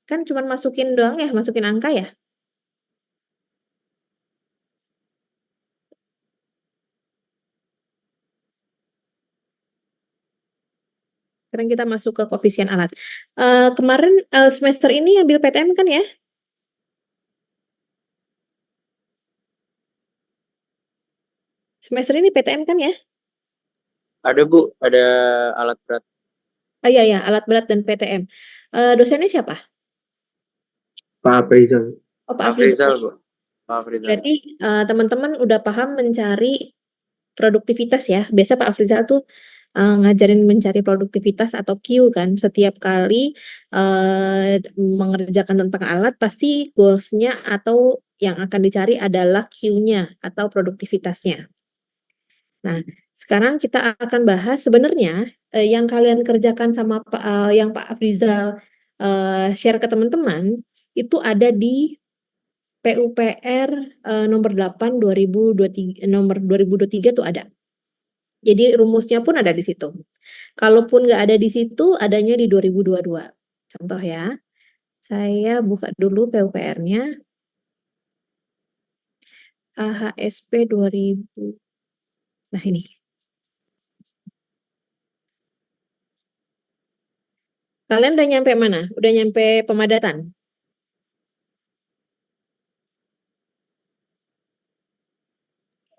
Kan cuma masukin doang ya, masukin angka ya. Sekarang kita masuk ke koefisien alat. Kemarin semester ini ambil PTM kan ya? Semester ini PTM kan ya? Ada Bu, ada alat berat. Iya ya, alat berat dan PTM. Dosennya siapa? Pak Aprizal. Oh, Pak Pak Afrizal. Aprizal Bu. Pak Aprizal. Berarti teman-teman udah paham mencari produktivitas ya. Biasa Pak Afrizal tuh ngajarin mencari produktivitas atau Q kan. Setiap kali mengerjakan tentang alat pasti goals-nya atau yang akan dicari adalah Q-nya atau produktivitasnya. Nah, sekarang kita akan bahas sebenarnya yang kalian kerjakan sama yang Pak Afrizal share ke teman-teman itu ada di PUPR nomor 8 2023 nomor 2023 tuh ada. Jadi rumusnya pun ada di situ. Kalaupun nggak ada di situ, adanya di 2022. Contoh ya, saya buka dulu PUPR-nya, AHSP 2000. Nah ini, kalian udah nyampe mana? Udah nyampe pemadatan?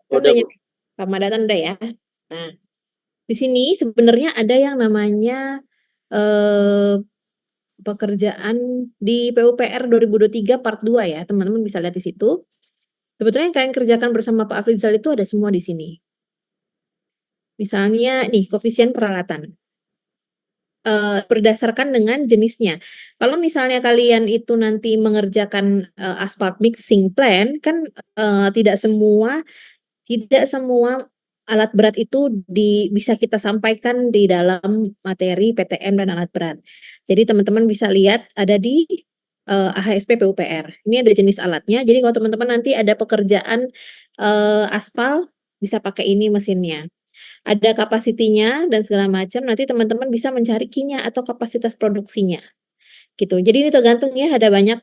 Kan Udah udah Bu. nyampe pemadatan udah ya. Nah, di sini sebenarnya ada yang namanya eh, pekerjaan di PUPR 2023 part 2 ya. Teman-teman bisa lihat di situ. Sebetulnya yang kalian kerjakan bersama Pak Afrizal itu ada semua di sini. Misalnya nih, koefisien peralatan. Berdasarkan dengan jenisnya. Kalau misalnya kalian itu nanti mengerjakan asphalt mixing plan, kan tidak semua alat berat itu bisa kita sampaikan di dalam materi PTM dan alat berat. Jadi teman-teman bisa lihat ada di AHSP PUPR. Ini ada jenis alatnya. Jadi kalau teman-teman nanti ada pekerjaan aspal, bisa pakai ini mesinnya. Ada kapasitinya dan segala macam. Nanti teman-teman bisa mencari Q-nya atau kapasitas produksinya. Gitu. Jadi ini tergantung ya, ada banyak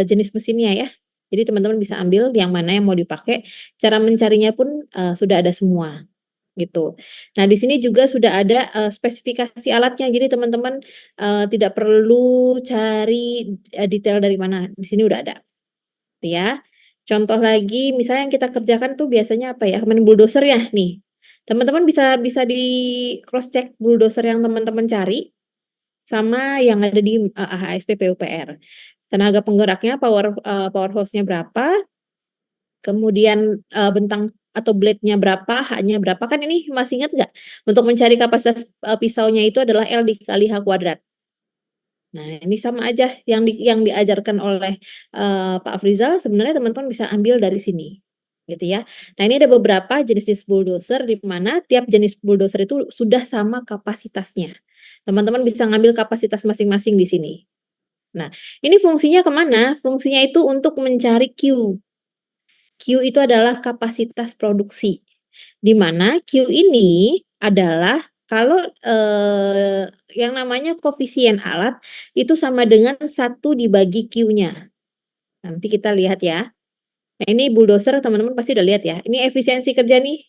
jenis mesinnya ya. Jadi teman-teman bisa ambil yang mana yang mau dipakai. Cara mencarinya pun sudah ada semua gitu. Nah, di sini juga sudah ada spesifikasi alatnya. Jadi teman-teman tidak perlu cari detail dari mana. Di sini udah ada. Gitu ya. Contoh lagi, misalnya yang kita kerjakan tuh biasanya apa ya? Main bulldozer ya nih. Teman-teman bisa bisa di cross check bulldozer yang teman-teman cari sama yang ada di AHSP PUPR. Tenaga penggeraknya, power hose-nya berapa, kemudian bentang atau blade-nya berapa, H-nya berapa, kan ini masih ingat nggak? Untuk mencari kapasitas pisaunya itu adalah L dikali H kuadrat. Nah, ini sama aja yang diajarkan oleh Pak Afrizal sebenarnya teman-teman bisa ambil dari sini. Gitu ya. Nah, ini ada beberapa jenis bulldozer di mana tiap jenis bulldozer itu sudah sama kapasitasnya. Teman-teman bisa ngambil kapasitas masing-masing di sini. Nah, ini fungsinya kemana? Fungsinya itu untuk mencari Q. Q itu adalah kapasitas produksi. Di mana Q ini adalah kalau yang namanya koefisien alat itu sama dengan 1 dibagi Q-nya. Nanti kita lihat ya. Nah, ini bulldozer teman-teman pasti udah lihat ya. Ini efisiensi kerja nih.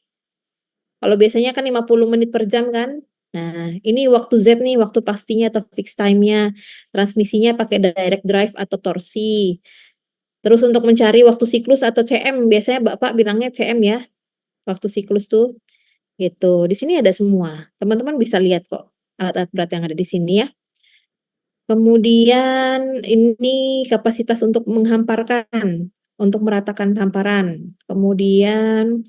Kalau biasanya kan 50 menit per jam kan. Nah, ini waktu Z nih, waktu pastinya atau fixed time-nya. Transmisinya pakai direct drive atau torsi. Terus untuk mencari waktu siklus atau CM, biasanya Bapak bilangnya CM ya, waktu siklus tuh. Gitu. Di sini ada semua. Teman-teman bisa lihat kok alat-alat berat yang ada di sini ya. Kemudian ini kapasitas untuk menghamparkan, untuk meratakan hamparan. Kemudian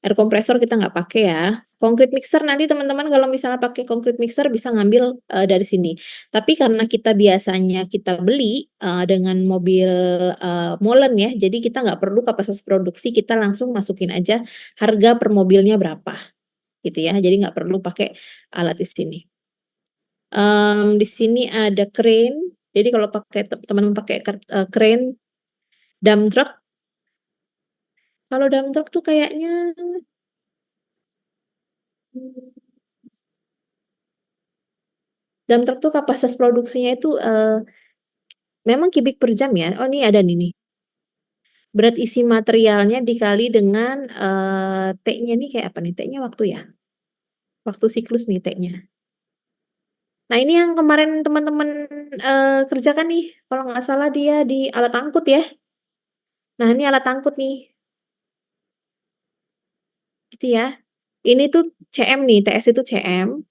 air kompresor kita nggak pakai ya. Concrete mixer nanti teman-teman kalau misalnya pakai concrete mixer bisa ngambil dari sini. Tapi karena kita biasanya kita beli dengan mobil molen ya, jadi kita nggak perlu kapasitas produksi, kita langsung masukin aja harga per mobilnya berapa gitu ya. Jadi nggak perlu pakai alat di sini. Di sini ada crane. Jadi kalau pakai teman-teman pakai crane dump truck. Kalau dump truck tuh kayaknya Dump truck tuh kapasitas produksinya itu memang kubik per jam ya. Oh, ini ada nih. Berat isi materialnya dikali dengan T-nya nih kayak apa nih? T-nya waktu ya. Waktu siklus nih T-nya. Nah, ini yang kemarin teman-teman kerjakan nih. Kalau nggak salah dia di alat angkut ya. Nah, ini alat angkut nih. Gitu ya. Ini tuh CM nih, TS itu CM.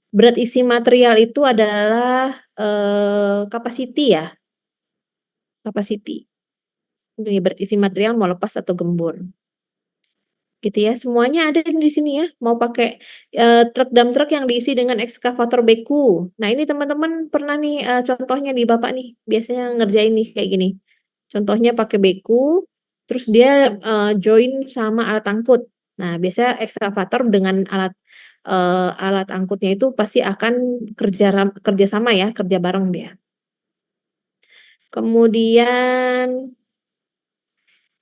Berat isi material itu adalah capacity ya. Capacity. Ini berat isi material mau lepas atau gembur. Gitu ya. Semuanya ada di sini ya. Mau pakai truk dump truck yang diisi dengan ekskavator beku. Nah, ini teman-teman pernah nih contohnya di Bapak nih. Biasanya ngerjain nih kayak gini. Contohnya pakai beku, terus dia join sama alat angkut. Nah, biasanya ekskavator dengan alat angkutnya itu pasti akan kerja sama ya, kerja bareng dia. Kemudian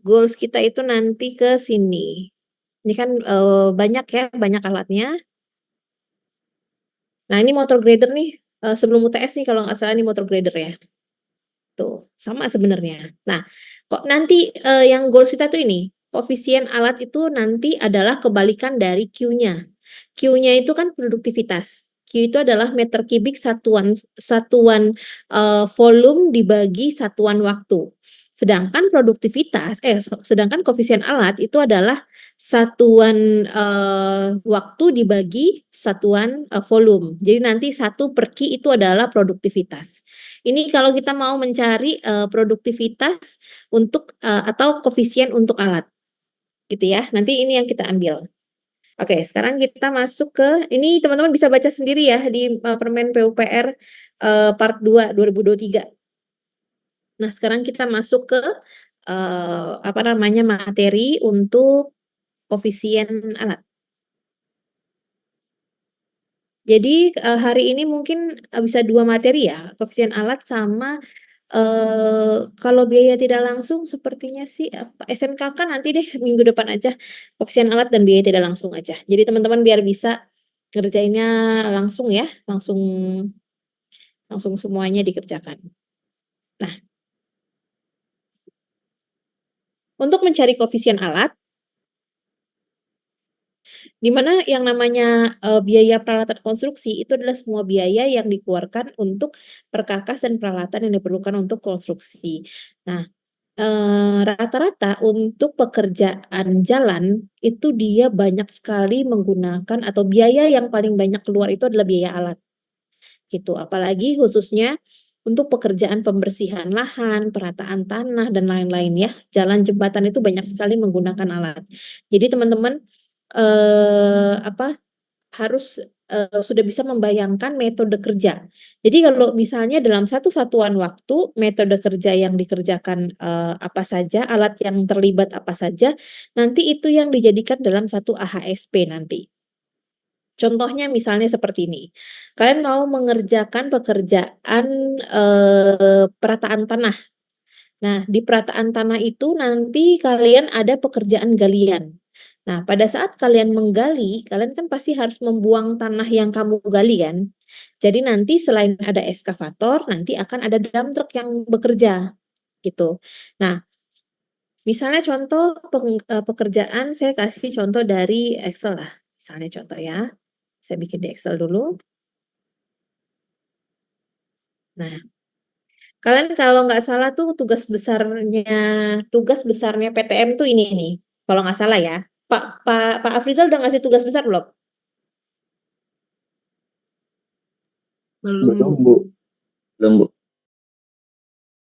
goals kita itu nanti ke sini. Ini kan banyak ya, banyak alatnya. Nah, ini motor grader nih, sebelum UTS nih kalau nggak salah ini motor grader ya. Tuh, sama sebenarnya. Nah, kok nanti yang goals kita tuh ini, koefisien alat itu nanti adalah kebalikan dari Q-nya. Q-nya itu kan produktivitas. Q itu adalah meter kubik satuan volume dibagi satuan waktu. Sedangkan sedangkan koefisien alat itu adalah satuan waktu dibagi satuan volume. Jadi nanti 1/Q itu adalah produktivitas. Ini kalau kita mau mencari produktivitas untuk atau koefisien untuk alat, gitu ya. Nanti ini yang kita ambil. Oke, sekarang kita masuk ke ini teman-teman bisa baca sendiri ya di Permen PUPR Part 2 2023. Nah, sekarang kita masuk ke apa namanya materi untuk koefisien alat. Jadi hari ini mungkin bisa 2 materi ya, koefisien alat sama kalau biaya tidak langsung sepertinya sih SMKK nanti deh minggu depan aja, koefisien alat dan biaya tidak langsung aja. Jadi teman-teman biar bisa ngerjainnya langsung ya, langsung semuanya dikerjakan. Nah, untuk mencari koefisien alat, di mana yang namanya biaya peralatan konstruksi itu adalah semua biaya yang dikeluarkan untuk perkakas dan peralatan yang diperlukan untuk konstruksi. Nah, rata-rata untuk pekerjaan jalan itu dia banyak sekali menggunakan atau biaya yang paling banyak keluar itu adalah biaya alat gitu. Apalagi khususnya untuk pekerjaan pembersihan lahan, perataan tanah dan lain-lain ya. Jalan jembatan itu banyak sekali menggunakan alat. Jadi teman-teman harus sudah bisa membayangkan metode kerja. Jadi kalau misalnya dalam satu satuan waktu metode kerja yang dikerjakan apa saja, alat yang terlibat apa saja, nanti itu yang dijadikan dalam satu AHSP nanti. Contohnya misalnya seperti ini. Kalian mau mengerjakan pekerjaan perataan tanah. Nah, di perataan tanah itu nanti kalian ada pekerjaan galian. Nah, pada saat kalian menggali, kalian kan pasti harus membuang tanah yang kamu gali kan. Jadi nanti selain ada eskavator, nanti akan ada dump truck yang bekerja gitu. Nah, misalnya contoh pekerjaan saya kasih contoh dari Excel lah. Misalnya contoh ya. Saya bikin di Excel dulu. Nah, kalian kalau nggak salah tuh tugas besarnya PTM tuh ini nih. Kalau nggak salah ya. Pak Afrizal udah ngasih tugas besar belum? Belum, Bu. Belum, Bu.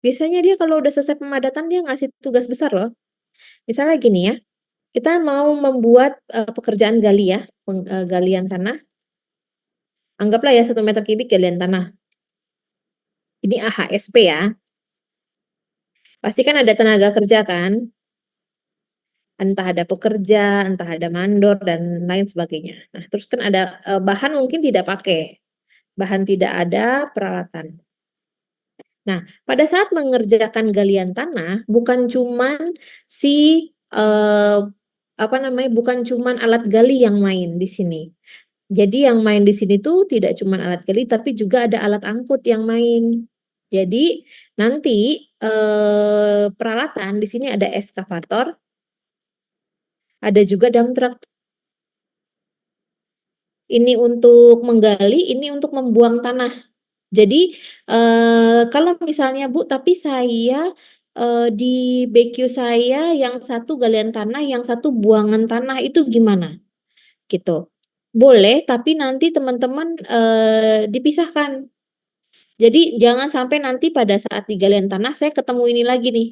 Biasanya dia kalau udah selesai pemadatan dia ngasih tugas besar loh. Misalnya gini ya, kita mau membuat pekerjaan gali ya, galian tanah. Anggaplah ya 1 meter kubik galian tanah. Ini AHSP ya. Pasti kan ada tenaga kerja kan? Entah ada pekerja, entah ada mandor dan lain sebagainya. Nah, terus kan ada bahan mungkin tidak pakai. Bahan tidak ada, peralatan. Nah, pada saat mengerjakan galian tanah, bukan cuman bukan cuman alat gali yang main di sini. Jadi yang main di sini tuh tidak cuma alat gali, tapi juga ada alat angkut yang main. Jadi nanti peralatan di sini ada eskavator, ada juga dump truck. Ini untuk menggali, ini untuk membuang tanah. Jadi kalau misalnya Bu, tapi saya di BQ saya yang satu galian tanah, yang satu buangan tanah itu gimana? Gitu. Boleh, tapi nanti teman-teman dipisahkan. Jadi jangan sampai nanti pada saat di galian tanah saya ketemu ini lagi nih.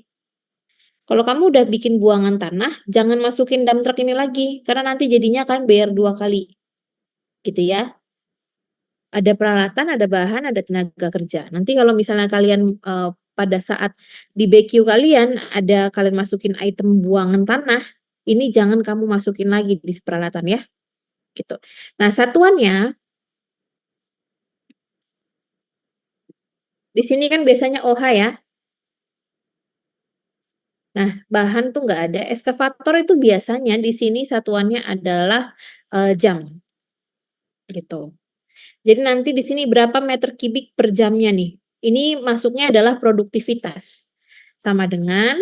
Kalau kamu udah bikin buangan tanah, jangan masukin dump truck ini lagi, karena nanti jadinya kan bayar 2 kali. Gitu ya. Ada peralatan, ada bahan, ada tenaga kerja. Nanti kalau misalnya kalian pada saat di BQ kalian ada kalian masukin item buangan tanah, ini jangan kamu masukin lagi di peralatan ya. Gitu. Nah, satuannya di sini kan biasanya OH ya. Nah, bahan tuh nggak ada. Eskavator itu biasanya di sini satuannya adalah jam. Gitu. Jadi nanti di sini berapa meter kubik per jamnya nih. Ini masuknya adalah produktivitas. Sama dengan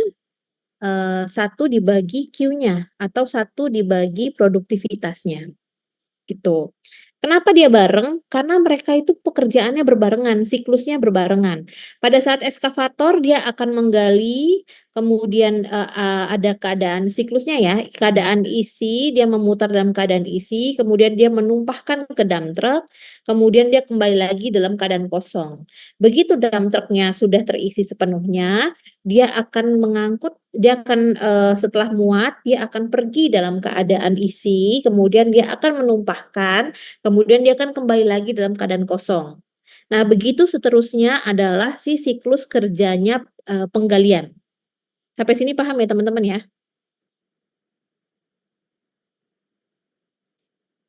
1 dibagi Q-nya atau 1 dibagi produktivitasnya. Gitu. Kenapa dia bareng? Karena mereka itu pekerjaannya berbarengan, siklusnya berbarengan. Pada saat eskavator dia akan menggali, kemudian ada keadaan siklusnya ya, keadaan isi, dia memutar dalam keadaan isi, kemudian dia menumpahkan ke dump truck, kemudian dia kembali lagi dalam keadaan kosong. Begitu dump truknya sudah terisi sepenuhnya, dia akan mengangkut, dia akan setelah muat, dia akan pergi dalam keadaan isi, kemudian dia akan menumpahkan, kemudian dia akan kembali lagi dalam keadaan kosong. Nah, begitu seterusnya adalah si siklus kerjanya penggalian. Sampai sini paham ya teman-teman ya?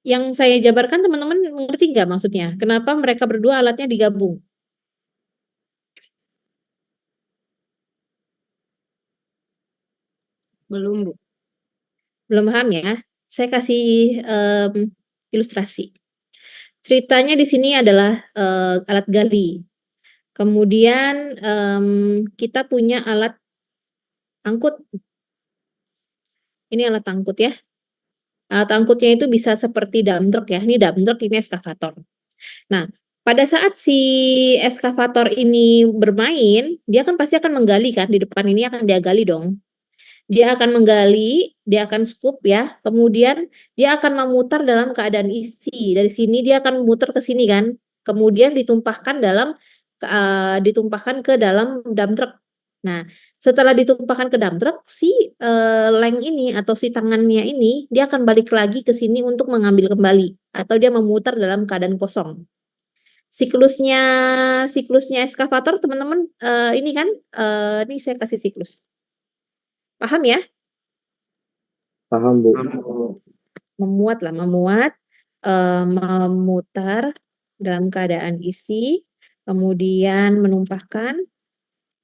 Yang saya jabarkan teman-teman mengerti nggak maksudnya? Kenapa mereka berdua alatnya digabung? Belum, Bu. Belum paham ya? Saya kasih ilustrasi. Ceritanya di sini adalah alat gali. Kemudian kita punya alat angkut. Ini alat angkut ya. Alat angkutnya itu bisa seperti dump truck ya. Ini dump truck, ini eskavator. Nah, pada saat si eskavator ini bermain, dia kan pasti akan menggali kan, di depan ini akan dia gali dong. Dia akan menggali, dia akan scoop ya, kemudian dia akan memutar dalam keadaan isi. Dari sini dia akan memutar ke sini kan, kemudian ditumpahkan ke dalam dump truck. Nah, setelah ditumpahkan ke dump truck, si leng ini atau si tangannya ini dia akan balik lagi ke sini untuk mengambil kembali atau dia memutar dalam keadaan kosong. Siklusnya siklusnya eskavator teman-teman ini kan ini saya kasih siklus. Paham ya? Paham, Bu. Memuat, memutar dalam keadaan isi, kemudian menumpahkan,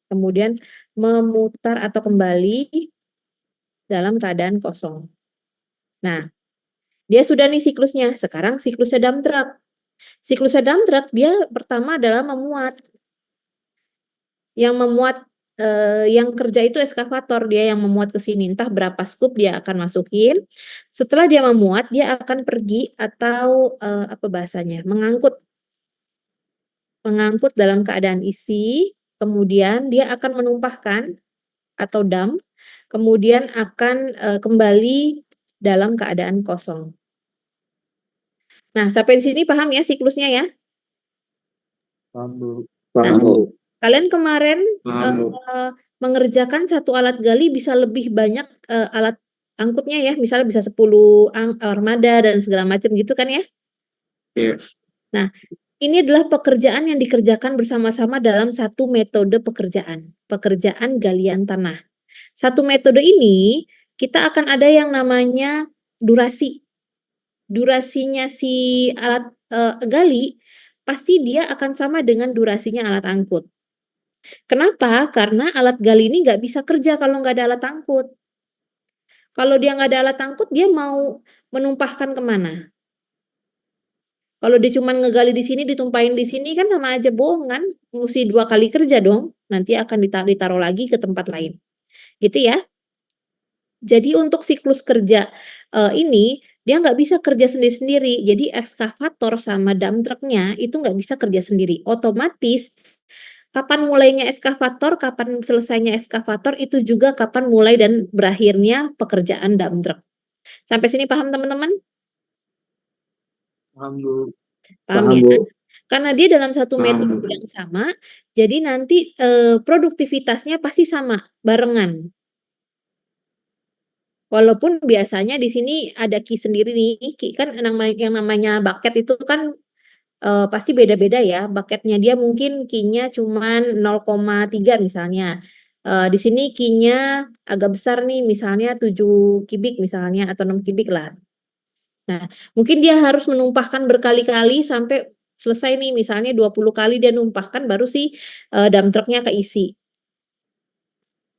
kemudian memutar atau kembali dalam keadaan kosong. Nah, dia sudah nih siklusnya. Sekarang siklusnya dump truck. Siklusnya dump truck dia pertama adalah memuat. Yang memuat yang kerja itu eskavator, dia yang memuat ke sini, entah berapa scoop dia akan masukin. Setelah dia memuat, dia akan pergi atau apa bahasanya, mengangkut dalam keadaan isi, kemudian dia akan menumpahkan atau dump, kemudian akan kembali dalam keadaan kosong. Nah, sampai di sini paham ya siklusnya ya? Paham, Bu. Nah, Paham, Bu. kalian kemarin Paham, Bu. mengerjakan satu alat gali bisa lebih banyak alat angkutnya ya, misalnya bisa 10 armada dan segala macam gitu kan ya. Iya. Nah, ini adalah pekerjaan yang dikerjakan bersama-sama dalam satu metode pekerjaan galian tanah. Satu metode ini kita akan ada yang namanya durasi. Durasinya si alat gali pasti dia akan sama dengan durasinya alat angkut. Kenapa? Karena alat gali ini nggak bisa kerja kalau nggak ada alat angkut. Kalau dia nggak ada alat angkut, dia mau menumpahkan kemana? Kalau dia cuma ngegali di sini, ditumpahin di sini kan sama aja bohong kan? Mesti 2 kali kerja dong. Nanti akan ditaruh lagi ke tempat lain. Gitu ya. Jadi untuk siklus kerja ini dia nggak bisa kerja sendiri-sendiri. Jadi ekskavator sama dump truck-nya itu nggak bisa kerja sendiri. Otomatis kapan mulainya ekskavator, kapan selesainya ekskavator itu juga kapan mulai dan berakhirnya pekerjaan dump truck. Sampai sini paham teman-teman? Paham, Bu. Paham Paham, ya? Bu. Karena dia dalam satu Paham, metode Bu. yang sama, jadi nanti produktivitasnya pasti sama, barengan. Walaupun biasanya di sini ada key sendiri nih, key kan yang namanya bucket itu kan pasti beda-beda ya. Bucketnya dia mungkin key-nya cuman 0,3 misalnya. Di sini key-nya agak besar nih, misalnya 7 kubik misalnya atau 6 kubik lah. Nah, mungkin dia harus menumpahkan berkali-kali sampai selesai nih, misalnya 20 kali dia numpahkan baru si dump truck-nya keisi.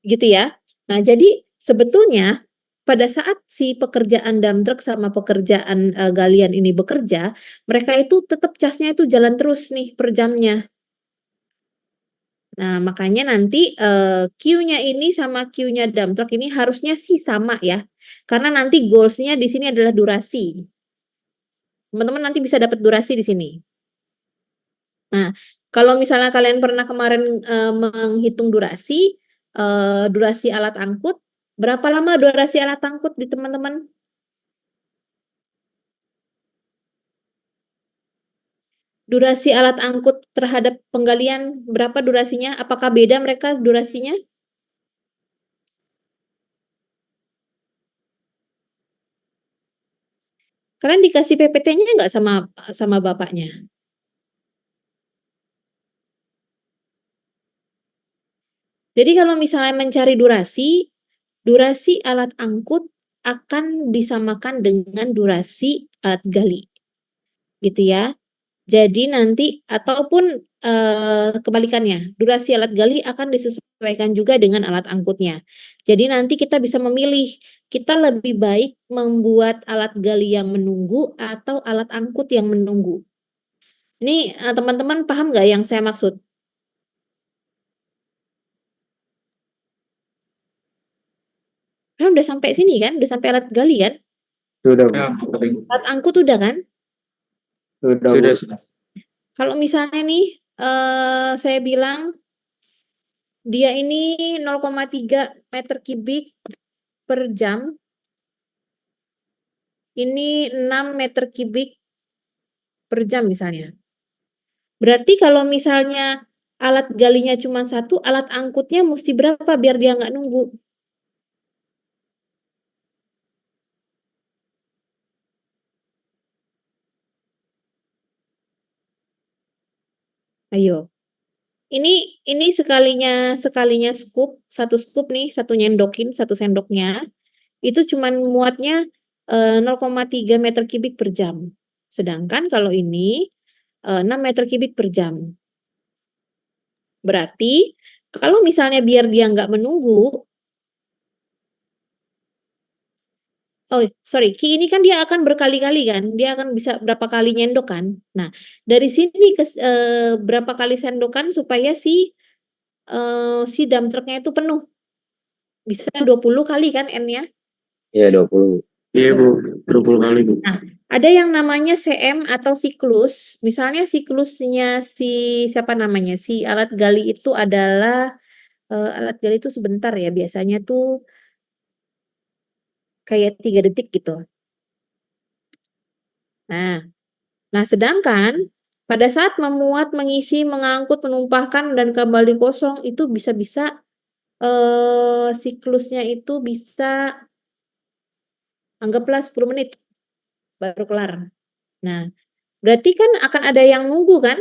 Gitu ya. Nah, jadi sebetulnya pada saat si pekerjaan dump truck sama pekerjaan galian ini bekerja, mereka itu tetap casnya itu jalan terus nih per jamnya. Nah, makanya nanti Q-nya ini sama Q-nya dump truck ini harusnya sih sama ya. Karena nanti goals-nya di sini adalah durasi. Teman-teman nanti bisa dapat durasi di sini. Nah, kalau misalnya kalian pernah kemarin menghitung durasi alat angkut, berapa lama durasi alat angkut di teman-teman? Durasi alat angkut terhadap penggalian berapa durasinya? Apakah beda mereka durasinya? Kalian dikasih PPT-nya nggak sama bapaknya? Jadi kalau misalnya mencari durasi alat angkut akan disamakan dengan durasi alat gali, gitu ya. Jadi nanti ataupun kebalikannya, durasi alat gali akan disesuaikan juga dengan alat angkutnya. Jadi nanti kita bisa memilih, kita lebih baik membuat alat gali yang menunggu atau alat angkut yang menunggu. Ini teman-teman paham nggak yang saya maksud? Kan udah sampai sini kan, udah sampai alat gali kan? Sudah, Bu. Alat angkut udah kan? Sudah, Bu. Kalau misalnya nih saya bilang dia ini 0,3 meter kubik per jam, ini 6 meter kubik per jam misalnya. Berarti kalau misalnya alat galinya cuma satu, alat angkutnya mesti berapa biar dia nggak nunggu? Ayo. Ini sekalinya satu scoop nih, satu nyendokin, satu sendoknya, itu cuman muatnya 0,3 meter kubik per jam. Sedangkan kalau ini 6 meter kubik per jam. Berarti kalau misalnya biar dia nggak menunggu, oh sorry, Ki ini kan dia akan berkali-kali kan, dia akan bisa berapa kali nyendok kan. Nah, dari sini berapa kali sendokan supaya si dump truck-nya itu penuh. Bisa 20 kali kan N-nya? Iya, 20. Iya, Bu. 20 kali, Bu. Nah, ada yang namanya CM atau siklus. Misalnya siklusnya siapa namanya? Si alat gali itu adalah alat gali itu sebentar ya, biasanya tuh kayak 3 detik gitu. Nah, sedangkan pada saat memuat, mengisi, mengangkut, menumpahkan dan kembali kosong itu bisa-bisa siklusnya itu bisa anggaplah 10 menit baru kelar. Nah, berarti kan akan ada yang nunggu kan?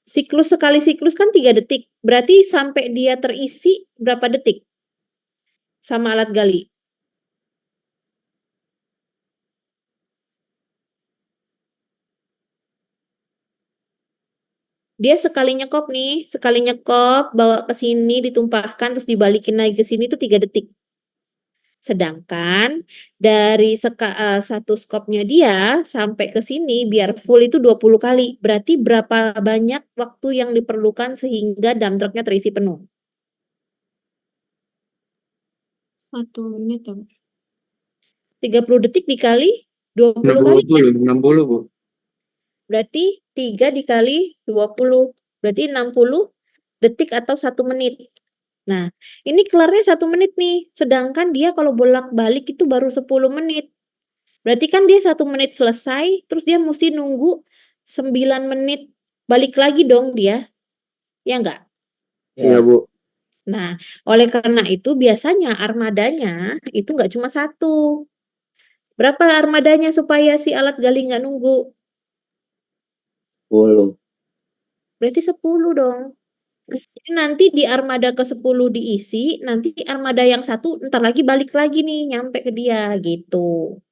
Sekali siklus kan 3 detik. Berarti sampai dia terisi berapa detik sama alat gali? Dia sekali nyekop, bawa ke sini, ditumpahkan, terus dibalikin lagi ke sini itu 3 detik. Sedangkan dari satu skopnya dia sampai ke sini biar full itu 20 kali. Berarti berapa banyak waktu yang diperlukan sehingga dump trucknya terisi penuh? 1 menit ya, Bu. 30 detik dikali 20 kali. 60, Bu. Berarti 3 dikali 20. Berarti 60 detik atau 1 menit. Nah, ini kelarnya 1 menit nih. Sedangkan dia kalau bolak-balik itu baru 10 menit. Berarti kan dia 1 menit selesai, terus dia mesti nunggu 9 menit. Balik lagi dong dia. Ya enggak? Iya, Bu. Nah, oleh karena itu biasanya armadanya itu enggak cuma 1. Berapa armadanya supaya si alat gali nggak nunggu? 10. Berarti 10 dong. Jadi nanti di armada ke-10 diisi, nanti armada yang 1 entar lagi balik lagi nih nyampe ke dia gitu.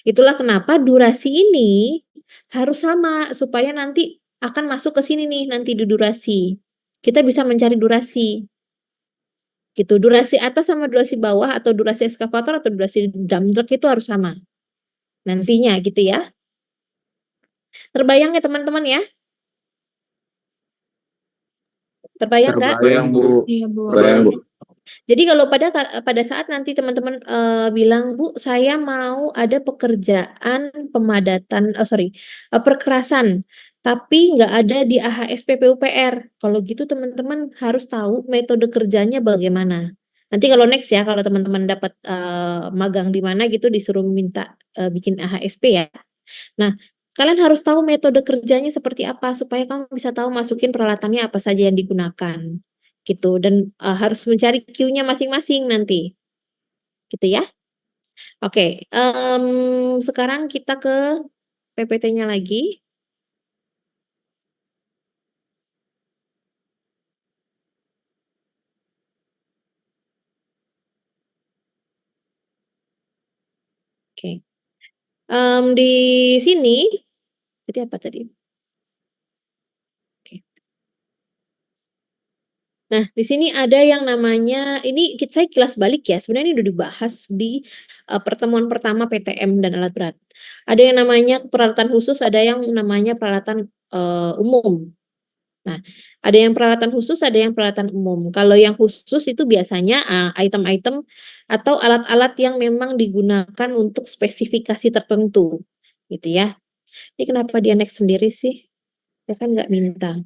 Itulah kenapa durasi ini harus sama supaya nanti akan masuk ke sini nih nanti di durasi. Kita bisa mencari durasi. Gitu. Durasi atas sama durasi bawah atau durasi eskavator atau durasi dump truck itu harus sama. Nantinya gitu ya. Terbayang ya teman-teman ya? Terbayang nggak? Terbayang, Bu. Iya, Bu. Terbayang, Bu. Jadi kalau pada saat nanti teman-teman bilang, Bu, saya mau ada pekerjaan pemadatan, perkerasan, tapi nggak ada di AHSP PUPR. Kalau gitu teman-teman harus tahu metode kerjanya bagaimana. Nanti kalau next ya, kalau teman-teman dapat magang di mana gitu disuruh minta bikin AHSP ya. Nah, kalian harus tahu metode kerjanya seperti apa supaya kamu bisa tahu masukin peralatannya apa saja yang digunakan gitu dan harus mencari Q-nya masing-masing nanti gitu ya. Oke, sekarang kita ke PPT-nya lagi. Oke, di sini jadi apa tadi? Oke. Nah, di sini ada yang namanya ini saya kilas balik ya. Sebenarnya ini udah dibahas di pertemuan pertama PTM dan alat berat. Ada yang namanya peralatan khusus, ada yang namanya peralatan umum. Nah, ada yang peralatan khusus, ada yang peralatan umum. Kalau yang khusus itu biasanya item-item atau alat-alat yang memang digunakan untuk spesifikasi tertentu, gitu ya. Ini kenapa dia next sendiri sih? Dia kan nggak minta.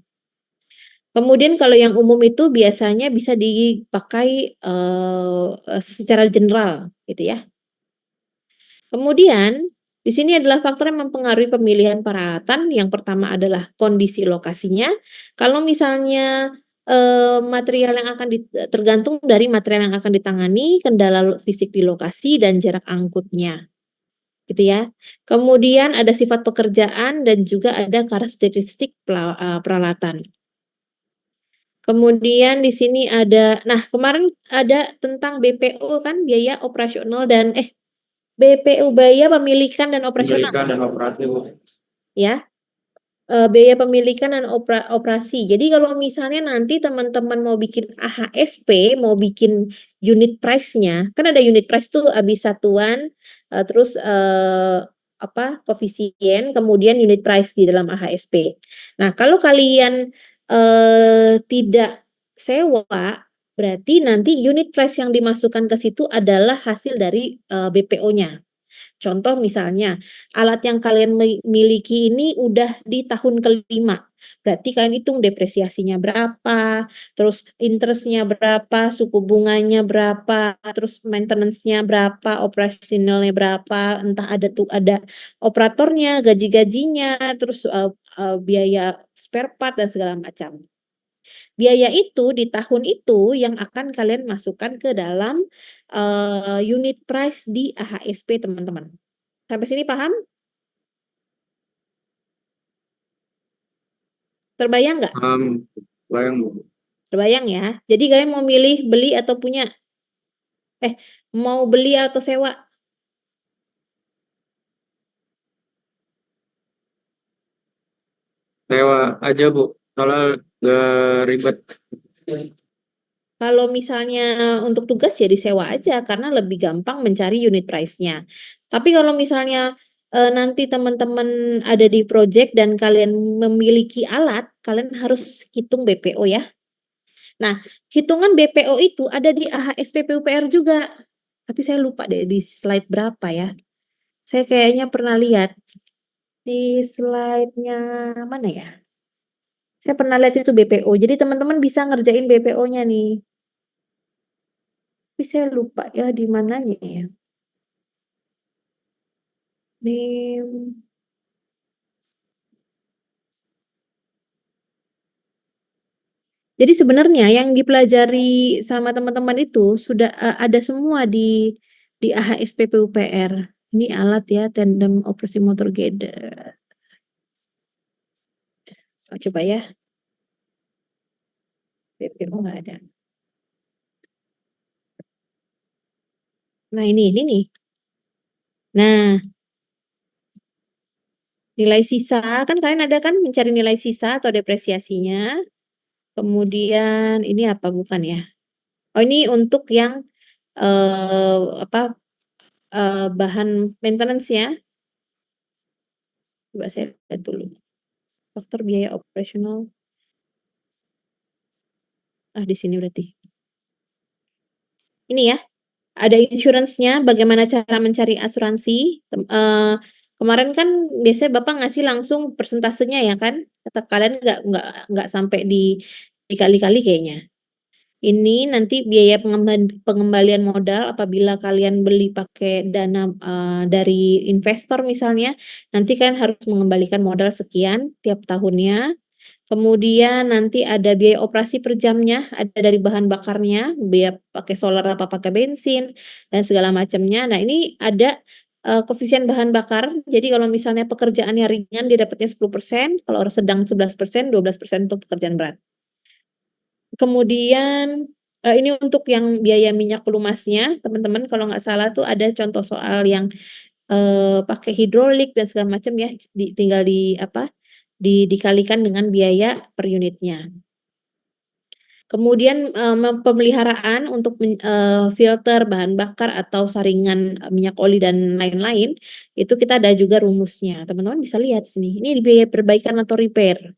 Kemudian kalau yang umum itu biasanya bisa dipakai secara general, gitu ya. Kemudian di sini adalah faktor yang mempengaruhi pemilihan peralatan. Yang pertama adalah kondisi lokasinya. Kalau misalnya material yang akan tergantung dari material yang akan ditangani, kendala fisik di lokasi dan jarak angkutnya, gitu ya. Kemudian ada sifat pekerjaan dan juga ada karakteristik peralatan. Kemudian di sini ada, nah kemarin ada tentang BPO kan, biaya operasional dan BPU biaya pemilikan dan operasional Pemilikan dan operasi, Bu. ya. Biaya pemilikan dan operasi. Jadi kalau misalnya nanti teman-teman mau bikin AHSP, mau bikin unit price-nya, kan ada unit price tuh habis satuan, terus koefisien, kemudian unit price di dalam AHSP. Nah, kalau kalian tidak sewa, berarti nanti unit price yang dimasukkan ke situ adalah hasil dari BPO-nya. Contoh misalnya, alat yang kalian miliki ini udah di tahun ke-5. Berarti kalian hitung depresiasinya berapa, terus interest-nya berapa, suku bunganya berapa, terus maintenance-nya berapa, operasionalnya berapa, entah ada operatornya, gaji-gajinya, terus biaya spare part dan segala macam. Biaya itu di tahun itu yang akan kalian masukkan ke dalam unit price di AHSP, teman-teman. Sampai sini paham? Terbayang nggak? Bayang, Bu. Terbayang ya. Jadi kalian mau milih beli atau punya? Mau beli atau sewa? Sewa aja, Bu. Soalnya nggak ribet. Kalau misalnya untuk tugas ya disewa aja karena lebih gampang mencari unit price-nya. Tapi kalau misalnya nanti teman-teman ada di project dan kalian memiliki alat, kalian harus hitung BPO ya. Nah, hitungan BPO itu ada di AHSP PUPR juga. Tapi saya lupa deh di slide berapa ya. Saya kayaknya pernah lihat di slide-nya mana ya? Saya pernah lihat itu BPO. Jadi teman-teman bisa ngerjain BPO-nya nih. Tapi saya lupa ya di mananya ya. Di Jadi sebenarnya yang dipelajari sama teman-teman itu sudah ada semua di AHSP PUPR. Ini alat ya, tandem operasi motor gather. Oh, coba ya, BPO nggak ada. Nah ini nih. Nah, nilai sisa kan kalian ada kan mencari nilai sisa atau depresiasinya. Kemudian ini apa bukan ya? Oh ini untuk yang apa bahan maintenance ya. Coba saya lihat dulu. Faktor biaya operasional. Di sini berarti. Ini ya, ada insurance-nya, bagaimana cara mencari asuransi. Kemarin kan biasanya Bapak ngasih langsung persentasenya ya kan? Kata kalian nggak sampai dikali-kali kayaknya. Ini nanti biaya pengembalian modal apabila kalian beli pakai dana dari investor misalnya, nanti kalian harus mengembalikan modal sekian tiap tahunnya. Kemudian nanti ada biaya operasi per jamnya, ada dari bahan bakarnya, biaya pakai solar apa pakai bensin, dan segala macamnya. Nah ini ada koefisien bahan bakar, jadi kalau misalnya pekerjaannya ringan dia dapatnya 10%, kalau sedang 11%, 12% untuk pekerjaan berat. Kemudian ini untuk yang biaya minyak pelumasnya, teman-teman kalau nggak salah tuh ada contoh soal yang pakai hidrolik dan segala macam ya, tinggal dikalikan dengan biaya per unitnya. Kemudian pemeliharaan untuk filter, bahan bakar atau saringan minyak oli dan lain-lain, itu kita ada juga rumusnya. Teman-teman bisa lihat di sini. Ini biaya perbaikan atau repair.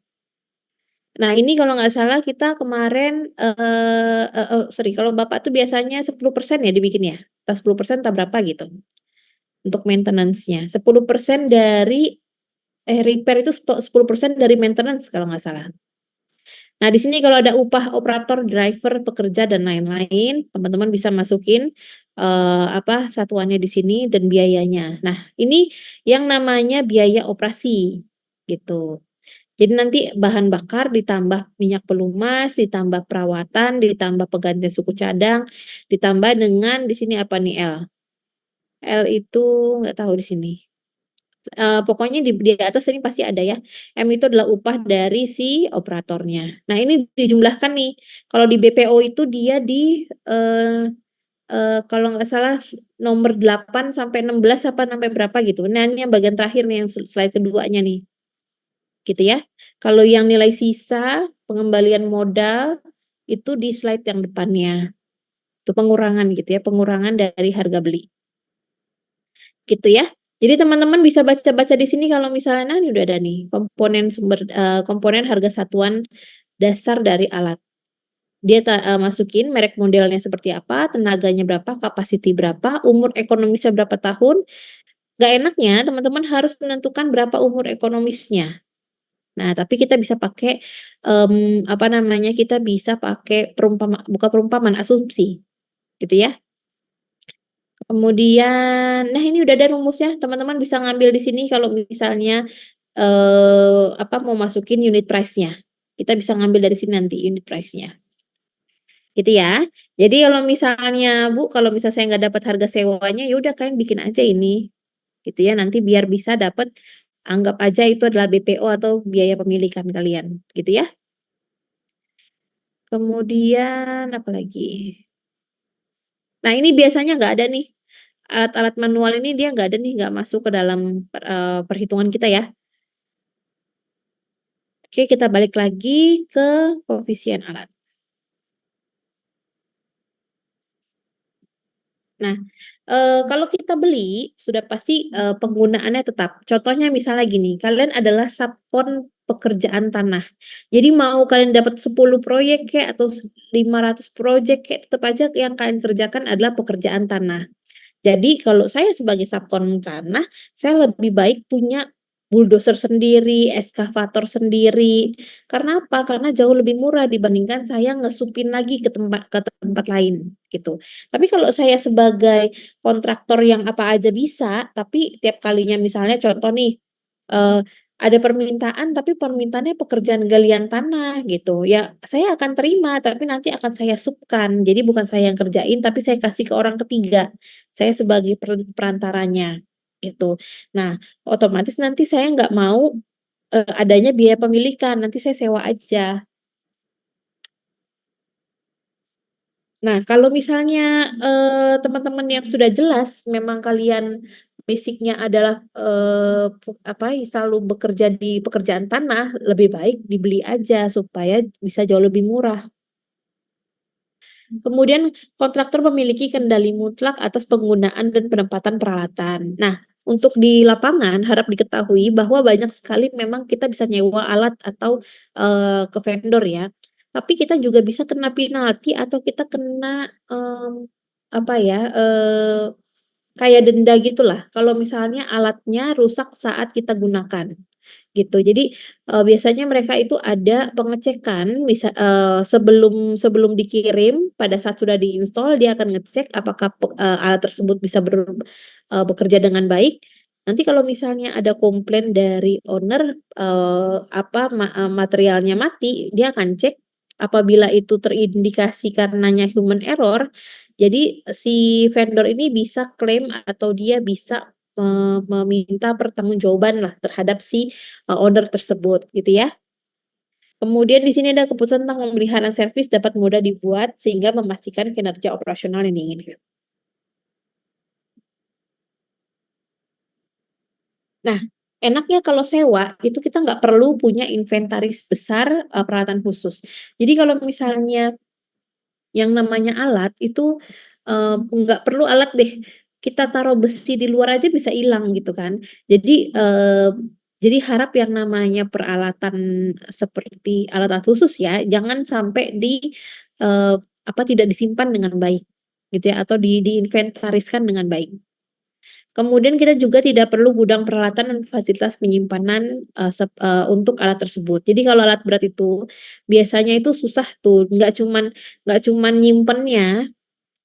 Nah ini kalau nggak salah kita kemarin, sorry kalau Bapak tuh biasanya 10% ya dibikin ya? Entah 10% entah berapa gitu, untuk maintenance-nya. 10% dari repair itu 10% dari maintenance kalau nggak salah. Nah, di sini kalau ada upah operator, driver, pekerja dan lain-lain, teman-teman bisa masukin satuannya di sini dan biayanya. Nah, ini yang namanya biaya operasi gitu. Jadi nanti bahan bakar ditambah minyak pelumas, ditambah perawatan, ditambah penggantian suku cadang, ditambah dengan di sini apa nih L? L itu nggak tahu di sini. Pokoknya di atas ini pasti ada ya. M itu adalah upah dari si operatornya. Nah, ini dijumlahkan nih. Kalau di BPO itu dia di kalau nggak salah nomor 8 sampai 16 apa sampai berapa gitu. Nah, ini yang bagian terakhir nih yang slide keduanya nih. Gitu ya. Kalau yang nilai sisa, pengembalian modal itu di slide yang depannya. Itu pengurangan gitu ya, pengurangan dari harga beli. Gitu ya. Jadi teman-teman bisa baca-baca di sini kalau misalnya ini udah ada nih komponen harga satuan dasar dari alat. Dia masukin merek modelnya seperti apa, tenaganya berapa, kapasiti berapa, umur ekonomisnya berapa tahun. Gak enaknya teman-teman harus menentukan berapa umur ekonomisnya. Nah, tapi kita bisa pakai kita bisa pakai bukan perumpamaan, asumsi. Gitu ya. Kemudian, nah ini udah ada rumusnya, teman-teman bisa ngambil di sini kalau misalnya mau masukin unit price-nya. Kita bisa ngambil dari sini nanti unit price-nya. Gitu ya. Jadi kalau misalnya Bu, kalau misalnya saya nggak dapat harga sewanya, ya udah kalian bikin aja ini. Gitu ya, nanti biar bisa dapat, anggap aja itu adalah BPO atau biaya pemilikan kalian. Gitu ya. Kemudian apa lagi? Nah ini biasanya nggak ada nih. Alat-alat manual ini dia nggak ada nih, nggak masuk ke dalam perhitungan kita ya. Oke, kita balik lagi ke koefisien alat. Nah, kalau kita beli sudah pasti, penggunaannya tetap. Contohnya misalnya gini, kalian adalah subkon pekerjaan tanah. Jadi mau kalian dapat 10 proyek kek atau 500 project kek, tetap aja yang kalian kerjakan adalah pekerjaan tanah. Jadi kalau saya sebagai subkon tanah, saya lebih baik punya bulldozer sendiri, eskavator sendiri. Karena apa? Karena jauh lebih murah dibandingkan saya ngesupin lagi ke tempat lain gitu. Tapi kalau saya sebagai kontraktor yang apa aja bisa, tapi tiap kalinya misalnya contoh nih, ada permintaan tapi permintaannya pekerjaan galian tanah gitu, ya saya akan terima tapi nanti akan saya subkan. Jadi bukan saya yang kerjain tapi saya kasih ke orang ketiga. Saya sebagai perantaranya gitu. Nah, otomatis nanti saya nggak mau, adanya biaya pemilikan, nanti saya sewa aja. Nah, kalau misalnya, teman-teman yang sudah jelas memang kalian basic-nya adalah, selalu bekerja di pekerjaan tanah, lebih baik dibeli aja supaya bisa jauh lebih murah. Kemudian kontraktor memiliki kendali mutlak atas penggunaan dan penempatan peralatan. Nah, untuk di lapangan harap diketahui bahwa banyak sekali memang kita bisa nyewa alat atau, ke vendor ya. Tapi kita juga bisa kena penalti atau kita kena, apa ya, kayak denda gitulah kalau misalnya alatnya rusak saat kita gunakan. Gitu. Jadi, biasanya mereka itu ada pengecekan sebelum sebelum dikirim pada saat sudah diinstal dia akan ngecek apakah alat tersebut bisa bekerja dengan baik. Nanti kalau misalnya ada komplain dari owner, materialnya mati, dia akan cek apabila itu terindikasi karenanya human error, jadi si vendor ini bisa klaim atau dia bisa meminta pertanggungjawaban lah terhadap si owner tersebut gitu ya. Kemudian di sini ada keputusan tentang pemeliharaan servis dapat mudah dibuat sehingga memastikan kinerja operasional yang diinginkan. Nah, enaknya kalau sewa itu kita nggak perlu punya inventaris besar, peralatan khusus. Jadi kalau misalnya yang namanya alat itu, nggak perlu alat deh, kita taruh besi di luar aja bisa hilang gitu kan. Jadi harap yang namanya peralatan seperti alat-alat khusus ya, jangan sampai eee, tidak disimpan dengan baik gitu ya, atau diinventariskan dengan baik. Kemudian kita juga tidak perlu gudang peralatan dan fasilitas penyimpanan, untuk alat tersebut. Jadi kalau alat berat itu, biasanya itu susah tuh, nggak cuman nyimpennya,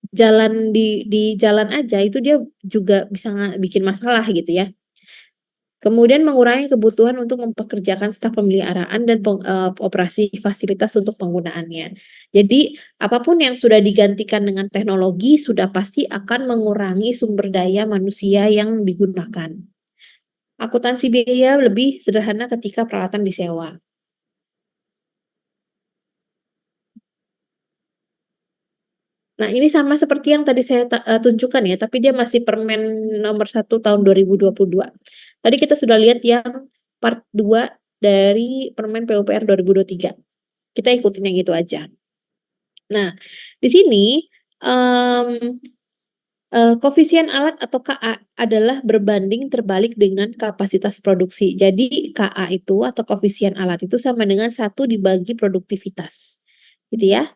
di jalan aja itu dia juga bisa bikin masalah gitu ya. Kemudian mengurangi kebutuhan untuk mempekerjakan staf pemeliharaan dan operasi fasilitas untuk penggunaannya. Jadi, apapun yang sudah digantikan dengan teknologi sudah pasti akan mengurangi sumber daya manusia yang digunakan. Akuntansi biaya lebih sederhana ketika peralatan disewa. Nah, ini sama seperti yang tadi saya tunjukkan ya, tapi dia masih Permen nomor 1 tahun 2022. Tadi kita sudah lihat yang part 2 dari Permen PUPR 2023. Kita ikutin yang itu aja. Nah, di sini, mmm, koefisien alat atau KA adalah berbanding terbalik dengan kapasitas produksi. Jadi KA itu atau koefisien alat itu sama dengan 1 dibagi produktivitas, gitu ya.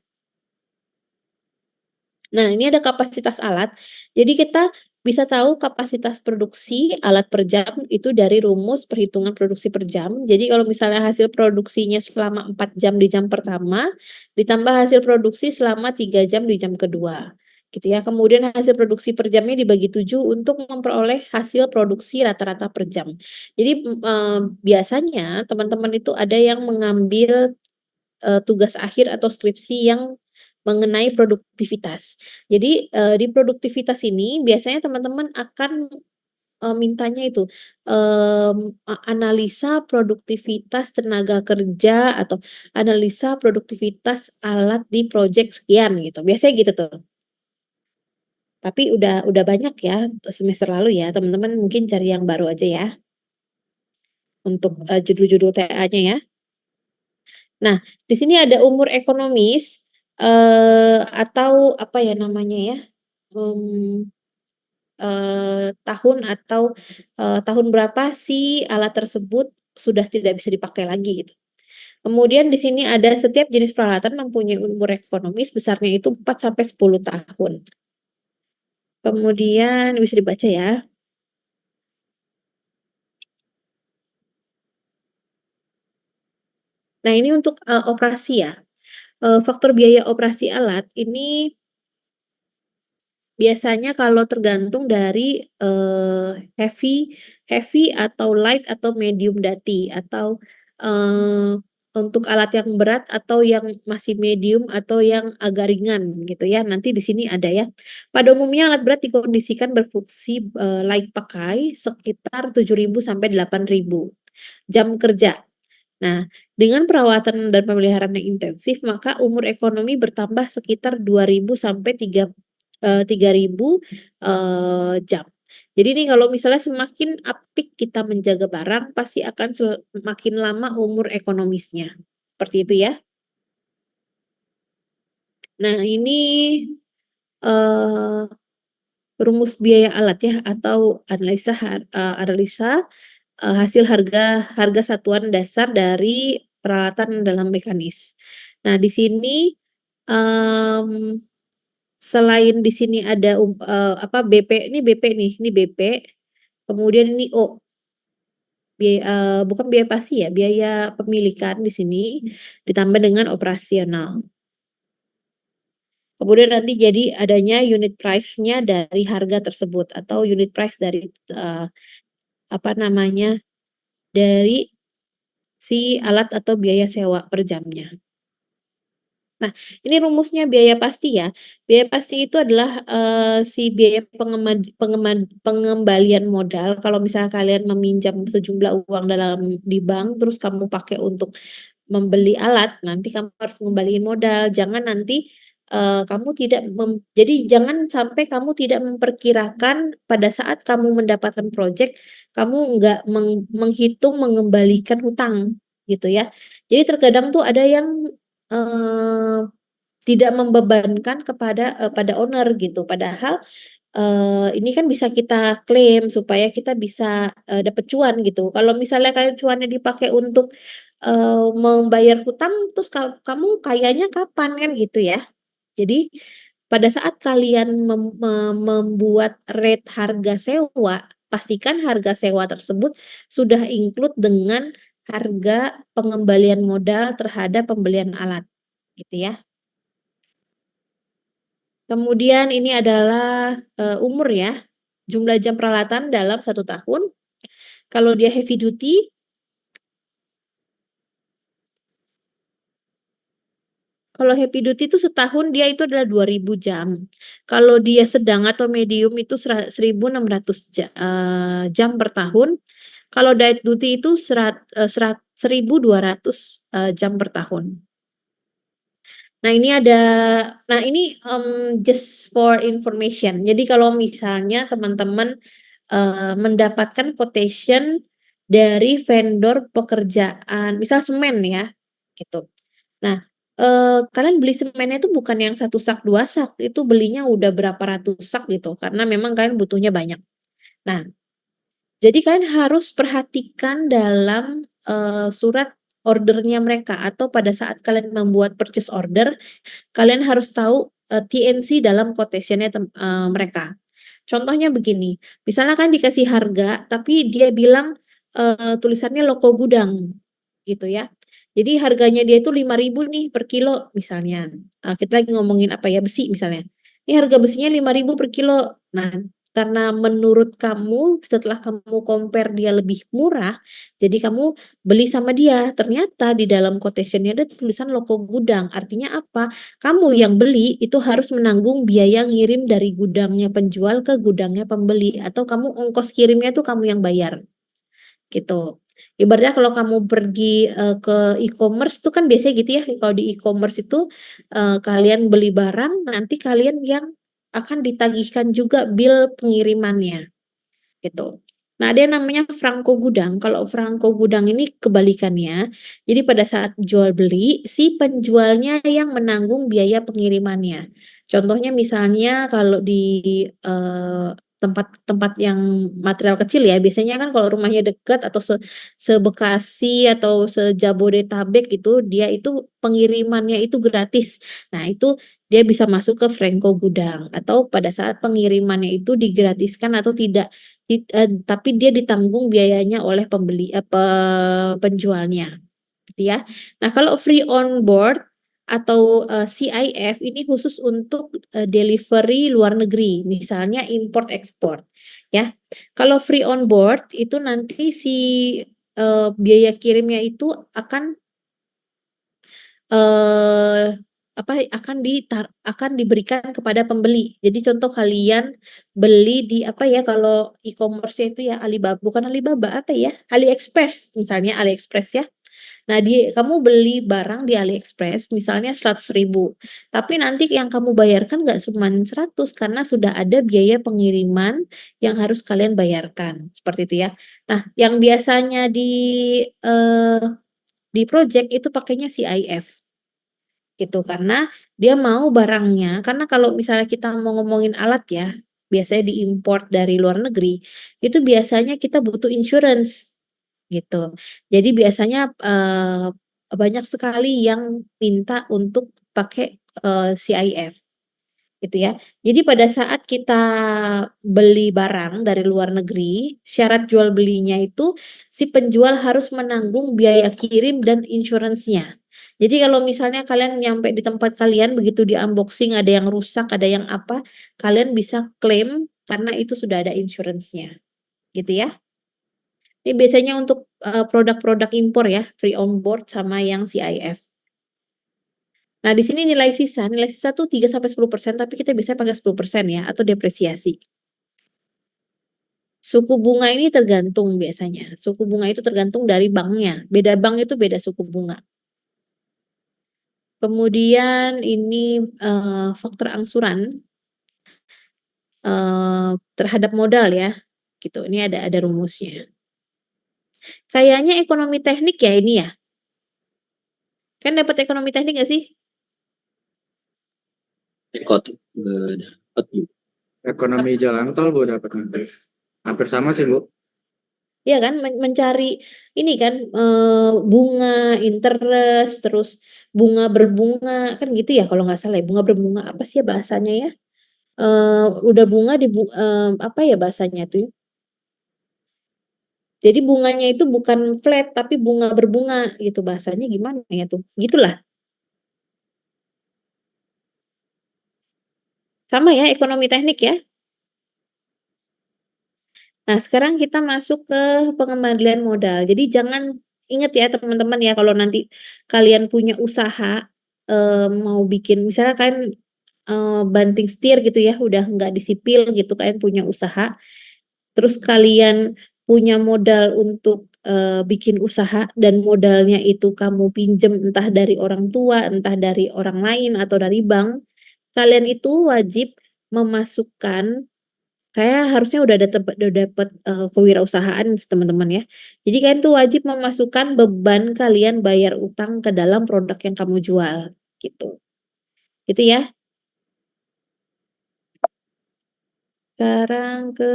Nah, ini ada kapasitas alat. Jadi kita bisa tahu kapasitas produksi alat per jam itu dari rumus perhitungan produksi per jam. Jadi kalau misalnya hasil produksinya selama 4 jam di jam pertama, ditambah hasil produksi selama 3 jam di jam kedua, gitu ya. Kemudian hasil produksi per jamnya dibagi 7 untuk memperoleh hasil produksi rata-rata per jam. Jadi, biasanya teman-teman itu ada yang mengambil tugas akhir atau skripsi yang mengenai produktivitas. Jadi, di produktivitas ini biasanya teman-teman akan, mintanya itu, analisa produktivitas tenaga kerja atau analisa produktivitas alat di project sekian gitu, biasanya gitu tuh. Tapi udah banyak ya semester lalu ya, teman-teman mungkin cari yang baru aja ya, untuk, judul-judul TA-nya ya. Nah, di sini ada umur ekonomis, atau apa ya namanya ya, tahun atau tahun berapa si alat tersebut sudah tidak bisa dipakai lagi gitu. Kemudian di sini ada setiap jenis peralatan mempunyai umur ekonomis besarnya itu 4 sampai 10 tahun. Kemudian bisa dibaca ya. Nah, ini untuk operasi ya. Faktor biaya operasi alat ini biasanya kalau tergantung dari heavy heavy atau light atau medium duty atau untuk alat yang berat atau yang masih medium atau yang agak ringan gitu ya. Nanti di sini ada ya. Pada umumnya alat berat dikondisikan berfungsi layak pakai sekitar 7.000 sampai 8.000 jam kerja. Nah, dengan perawatan dan pemeliharaan yang intensif, maka umur ekonomi bertambah sekitar 2.000 sampai 3.000 jam. Jadi nih kalau misalnya semakin apik kita menjaga barang, pasti akan semakin lama umur ekonomisnya. Seperti itu ya. Nah, ini rumus biaya alat ya atau analisa hasil harga satuan dasar dari peralatan dalam mekanis. Nah, di sini, mmm, selain di sini ada BP ini BP nih, ini BP, kemudian ini O, bukan biaya pasti ya, biaya pemilikan di sini ditambah dengan operasional. Kemudian nanti jadi adanya unit price-nya dari harga tersebut atau unit price dari, apa namanya, dari si alat atau biaya sewa per jamnya. Nah, ini rumusnya biaya pasti ya. Biaya pasti itu adalah, si biaya pengembalian modal kalau misalnya kalian meminjam sejumlah uang di bank, terus kamu pakai untuk membeli alat, nanti kamu harus ngembaliin modal. Jangan nanti, kamu tidak jadi jangan sampai kamu tidak memperkirakan pada saat kamu mendapatkan project, kamu nggak menghitung mengembalikan hutang, gitu ya. Jadi terkadang tuh ada yang, eee, tidak membebankan pada owner gitu, padahal, ini kan bisa kita klaim supaya kita bisa, dapat cuan gitu. Kalau misalnya kalian cuannya dipakai untuk, membayar hutang, terus kamu kayanya kapan, kan gitu ya. Jadi, pada saat kalian membuat rate harga sewa, pastikan harga sewa tersebut sudah include dengan harga pengembalian modal terhadap pembelian alat, gitu ya. Kemudian ini adalah, umur ya, jumlah jam peralatan dalam 1 tahun. Kalau dia heavy duty itu setahun dia itu adalah 2.000 jam. Kalau dia sedang atau medium itu 1.600 jam per tahun. Kalau light duty itu 1.200 jam per tahun. Nah ini, just for information. Jadi kalau misalnya teman-teman, mendapatkan quotation dari vendor pekerjaan, misal semen ya, gitu. Nah, kalian beli semennya itu bukan yang 1 sak, 2 sak, itu belinya udah berapa ratus sak gitu, karena memang kalian butuhnya banyak. Nah, jadi kalian harus perhatikan dalam, surat ordernya mereka atau pada saat kalian membuat purchase order, kalian harus tahu, TNC dalam quotation-nya mereka. Contohnya begini, misalnya kan dikasih harga, tapi dia bilang, tulisannya loko gudang, gitu ya. Jadi harganya dia itu 5.000 nih per kilo misalnya, kita lagi ngomongin apa ya, besi misalnya. Ini harga besinya 5.000 per kilo. Nah, karena menurut kamu setelah kamu compare dia lebih murah, jadi kamu beli sama dia. Ternyata di dalam quotation-nya ada tulisan loko gudang, artinya apa? Kamu yang beli itu harus menanggung biaya ngirim dari gudangnya penjual ke gudangnya pembeli atau kamu ongkos kirimnya tuh kamu yang bayar, gitu. Ibaratnya kalau kamu pergi, ke e-commerce tuh kan biasanya gitu ya, kalau di e-commerce itu, kalian beli barang nanti kalian yang akan ditagihkan juga bil pengirimannya, gitu. Nah, ada yang namanya Franko Gudang. Kalau Franko Gudang ini kebalikannya. Jadi pada saat jual beli, si penjualnya yang menanggung biaya pengirimannya. Contohnya misalnya kalau di tempat-tempat yang material kecil ya, biasanya kan kalau rumahnya dekat atau se-Bekasi atau se-Jabodetabek gitu, dia itu pengirimannya itu gratis. Nah, itu dia bisa masuk ke Franko Gudang atau pada saat pengirimannya itu digratiskan atau tidak tapi dia ditanggung biayanya oleh penjualnya, gitu ya. Nah, kalau free on board atau CIF ini khusus untuk delivery luar negeri, misalnya import ekspor, ya. Kalau free on board itu nanti si biaya kirimnya itu akan eh akan diberikan kepada pembeli. Jadi contoh kalian beli di apa ya kalau e-commerce itu ya Alibaba, bukan Alibaba apa ya? AliExpress misalnya AliExpress ya. Nah, kamu beli barang di AliExpress misalnya 100.000. Tapi nanti yang kamu bayarkan nggak cuma 100 karena sudah ada biaya pengiriman yang harus kalian bayarkan. Seperti itu ya. Nah, yang biasanya di project itu pakainya CIF gitu karena dia mau barangnya karena kalau misalnya kita mau ngomongin alat ya biasanya diimpor dari luar negeri itu biasanya kita butuh insurance gitu jadi biasanya banyak sekali yang minta untuk pakai CIF gitu ya. Jadi pada saat kita beli barang dari luar negeri, syarat jual belinya itu si penjual harus menanggung biaya kirim dan insuransinya. Jadi kalau misalnya kalian nyampe di tempat kalian begitu di unboxing ada yang rusak, ada yang apa, kalian bisa klaim karena itu sudah ada insuransinya. Gitu ya. Ini biasanya untuk produk-produk impor ya, free on board sama yang CIF. Nah, di sini nilai sisa tuh 3-10%, tapi kita biasanya pakai 10% ya, atau depresiasi. Suku bunga ini tergantung biasanya. Suku bunga itu tergantung dari banknya. Beda bank itu beda suku bunga. Kemudian ini faktor angsuran terhadap modal ya. Gitu. Ini ada rumusnya. Kayaknya ekonomi teknik ya ini ya. Kan dapat ekonomi teknik nggak sih? Ekot nggak dapet Bu. Ekonomi jalan tol Bu dapat nanti. Hampir sama sih Bu. Ya kan mencari ini kan bunga interest terus bunga berbunga kan gitu ya kalau nggak salah ya bunga berbunga apa sih ya bahasanya ya udah bunga apa ya bahasanya tuh jadi bunganya itu bukan flat tapi bunga berbunga gitu bahasanya gimana ya tuh gitulah sama ya ekonomi teknik ya. Nah, sekarang kita masuk ke pengembalian modal. Jadi jangan ingat ya teman-teman ya kalau nanti kalian punya usaha mau bikin misalnya kalian banting setir gitu ya udah nggak disipil gitu kalian punya usaha terus kalian punya modal untuk bikin usaha dan modalnya itu kamu pinjem entah dari orang tua entah dari orang lain atau dari bank kalian itu wajib memasukkan kayak harusnya udah dapet kewirausahaan teman-teman ya. Jadi kalian tuh wajib memasukkan beban kalian bayar utang ke dalam produk yang kamu jual gitu. Gitu ya. Sekarang ke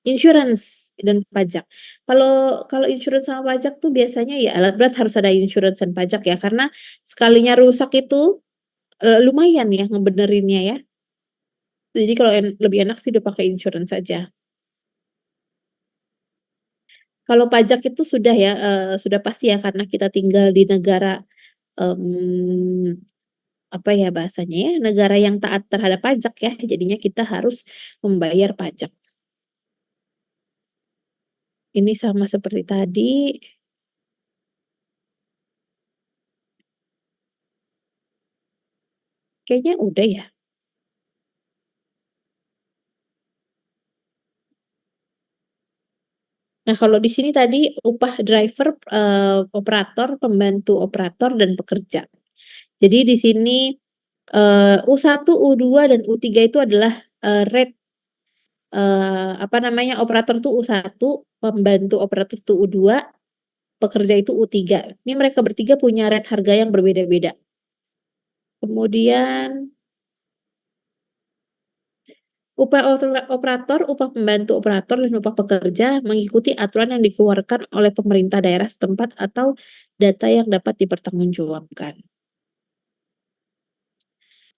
insurance dan pajak. Kalau kalau insurance sama pajak tuh biasanya ya alat berat harus ada insurance dan pajak ya karena sekalinya rusak itu lumayan ya ngebenerinnya ya. Jadi kalau lebih enak sih udah pakai insurance saja. Kalau pajak itu sudah ya, sudah pasti ya karena kita tinggal di negara, apa ya bahasanya ya, negara yang taat terhadap pajak ya, jadinya kita harus membayar pajak. Ini sama seperti tadi. Kayaknya udah ya. Nah, kalau di sini tadi upah driver, operator, pembantu operator, dan pekerja. Jadi di sini U1, U2, dan U3 itu adalah rate operator tuh U1, pembantu operator tuh U2, pekerja itu U3. Ini mereka bertiga punya rate harga yang berbeda-beda. Kemudian upah operator, upah pembantu operator, dan upah pekerja mengikuti aturan yang dikeluarkan oleh pemerintah daerah setempat atau data yang dapat dipertanggungjawabkan.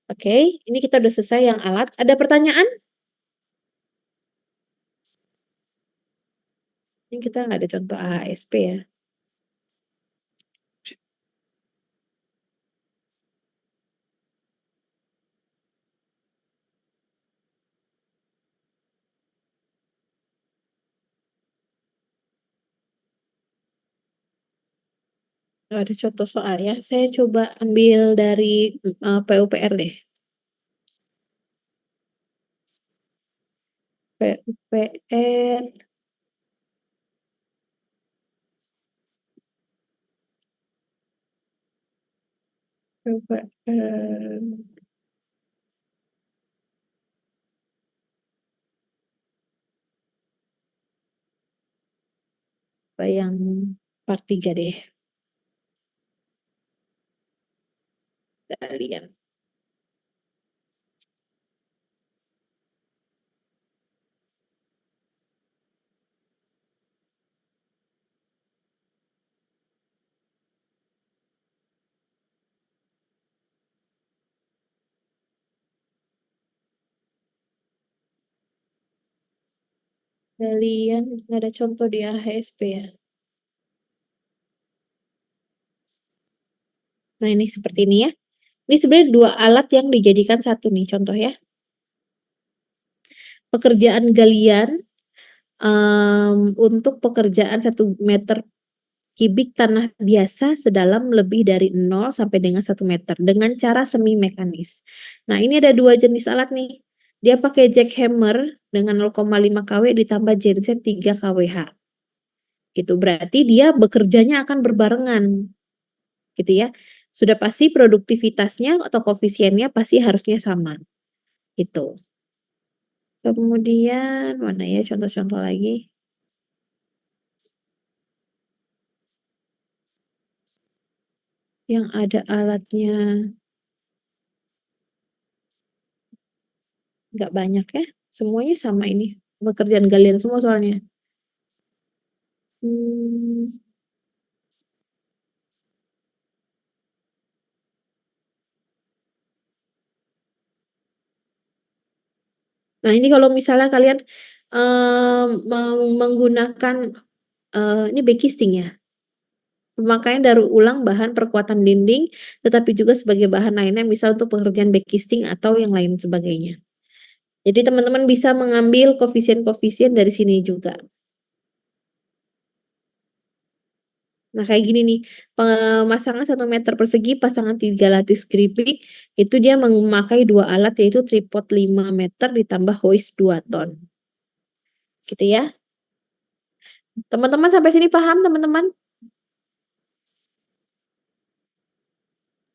Oke, ini kita udah selesai yang alat. Ada pertanyaan? Ini kita nggak ada contoh AHSP ya. Nggak ada contoh soal ya. Saya coba ambil dari PUPR deh. PUPR. PUPR. Apa yang part 3 deh. Kita lihat. Kalian nggak ada contoh di AHSP ya. Nah ini seperti ini ya. Ini sebenarnya dua alat yang dijadikan satu nih contoh ya. Pekerjaan galian untuk pekerjaan 1 meter kubik tanah biasa sedalam lebih dari 0 sampai dengan 1 meter dengan cara semi mekanis. Nah ini ada dua jenis alat nih. Dia pakai jackhammer dengan 0,5 kW ditambah genset 3 kWh. Gitu berarti dia bekerjanya akan berbarengan. Gitu ya. Sudah pasti produktivitasnya atau koefisiennya pasti harusnya sama. Gitu. Kemudian mana ya contoh-contoh lagi? Yang ada alatnya nggak banyak ya. Semuanya sama ini. Pekerjaan galian semua soalnya. Nah ini kalau misalnya kalian mau menggunakan ini backcasting ya. Pemakaian daur ulang bahan perkuatan dinding, tetapi juga sebagai bahan lainnya, misal untuk pekerjaan backcasting atau yang lain sebagainya. Jadi teman-teman bisa mengambil koefisien-koefisien dari sini juga. Nah kayak gini nih, pemasangan 1 meter persegi pasangan 3 lattice gripik, itu dia memakai 2 alat yaitu tripod 5 meter ditambah hoist 2 ton. Gitu ya. Teman-teman sampai sini paham teman-teman?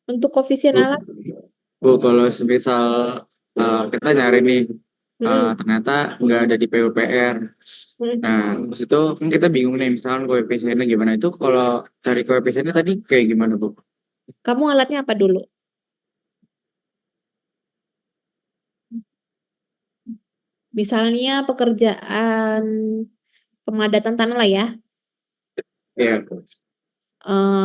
Untuk koefisien Bu, alat? Bu, kalau semisal kita nyari nih, Mm-mm. ternyata nggak ada di PUPR. Mm. Nah, terus itu kan kita bingung nih, misalkan koefisiennya gimana itu kalau cari koefisiennya tadi kayak gimana, Bu? Kamu alatnya apa dulu? Misalnya pekerjaan pemadatan tanah lah ya. Iya,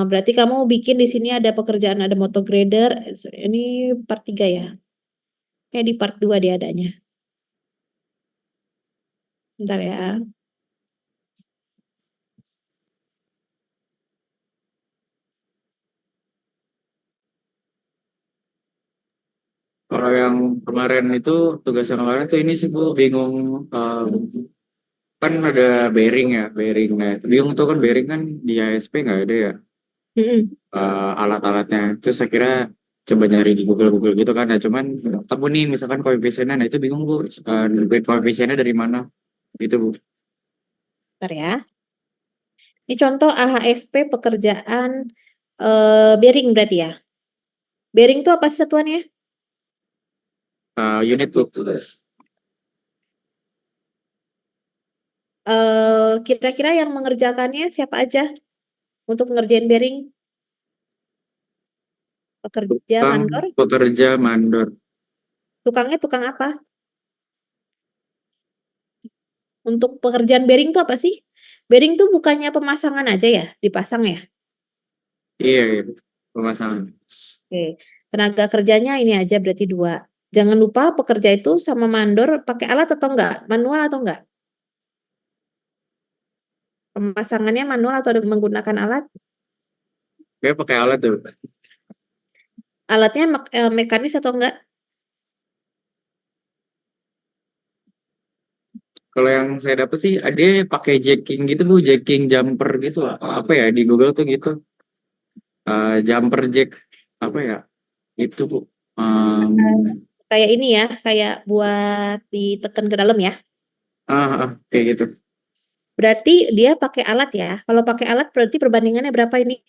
Berarti kamu bikin di sini ada pekerjaan, ada motograder. Ini part 3 ya. Di part 2 dia adanya. Bentar ya. kalau yang kemarin itu tugas yang kemarin tuh ini sih Bu bingung, kan ada bearing ya, bearing. Nah, bingung tuh kan bearing kan di ASP nggak ada ya, Mm-mm. alat-alatnya. Terus saya kira coba nyari di Google gitu kan. Nah, cuman ketemu nih misalkan koefisiennya, nah itu bingung Bu, koefisiennya dari mana gitu Bu. Bentar ya. Ini contoh AHSP pekerjaan bearing berarti ya. Bearing itu apa sih satuannya? Unit Bu. Kira-kira yang mengerjakannya siapa aja untuk ngerjain bearing? Pekerja Tukang mandor? pekerja mandor. Tukangnya tukang apa? Untuk pekerjaan bearing itu apa sih? Bearing tuh bukannya pemasangan aja ya, dipasang ya? Iya, iya. Pemasangan. Oke, tenaga kerjanya ini aja berarti 2. Jangan lupa pekerja itu sama mandor pakai alat atau enggak? Manual atau enggak? Pemasangannya manual atau menggunakan alat? Kayak pakai alat tuh. Alatnya mekanis atau enggak? Kalau yang saya dapat sih ada pakai jacking gitu Bu, jacking jumper gitu. Apa ya di Google tuh gitu. Jumper jack apa ya? Itu Bu. Kayak ini ya, kayak buat ditekan ke dalam ya. Kayak gitu. Berarti dia pakai alat ya. Kalau pakai alat berarti perbandingannya berapa ini?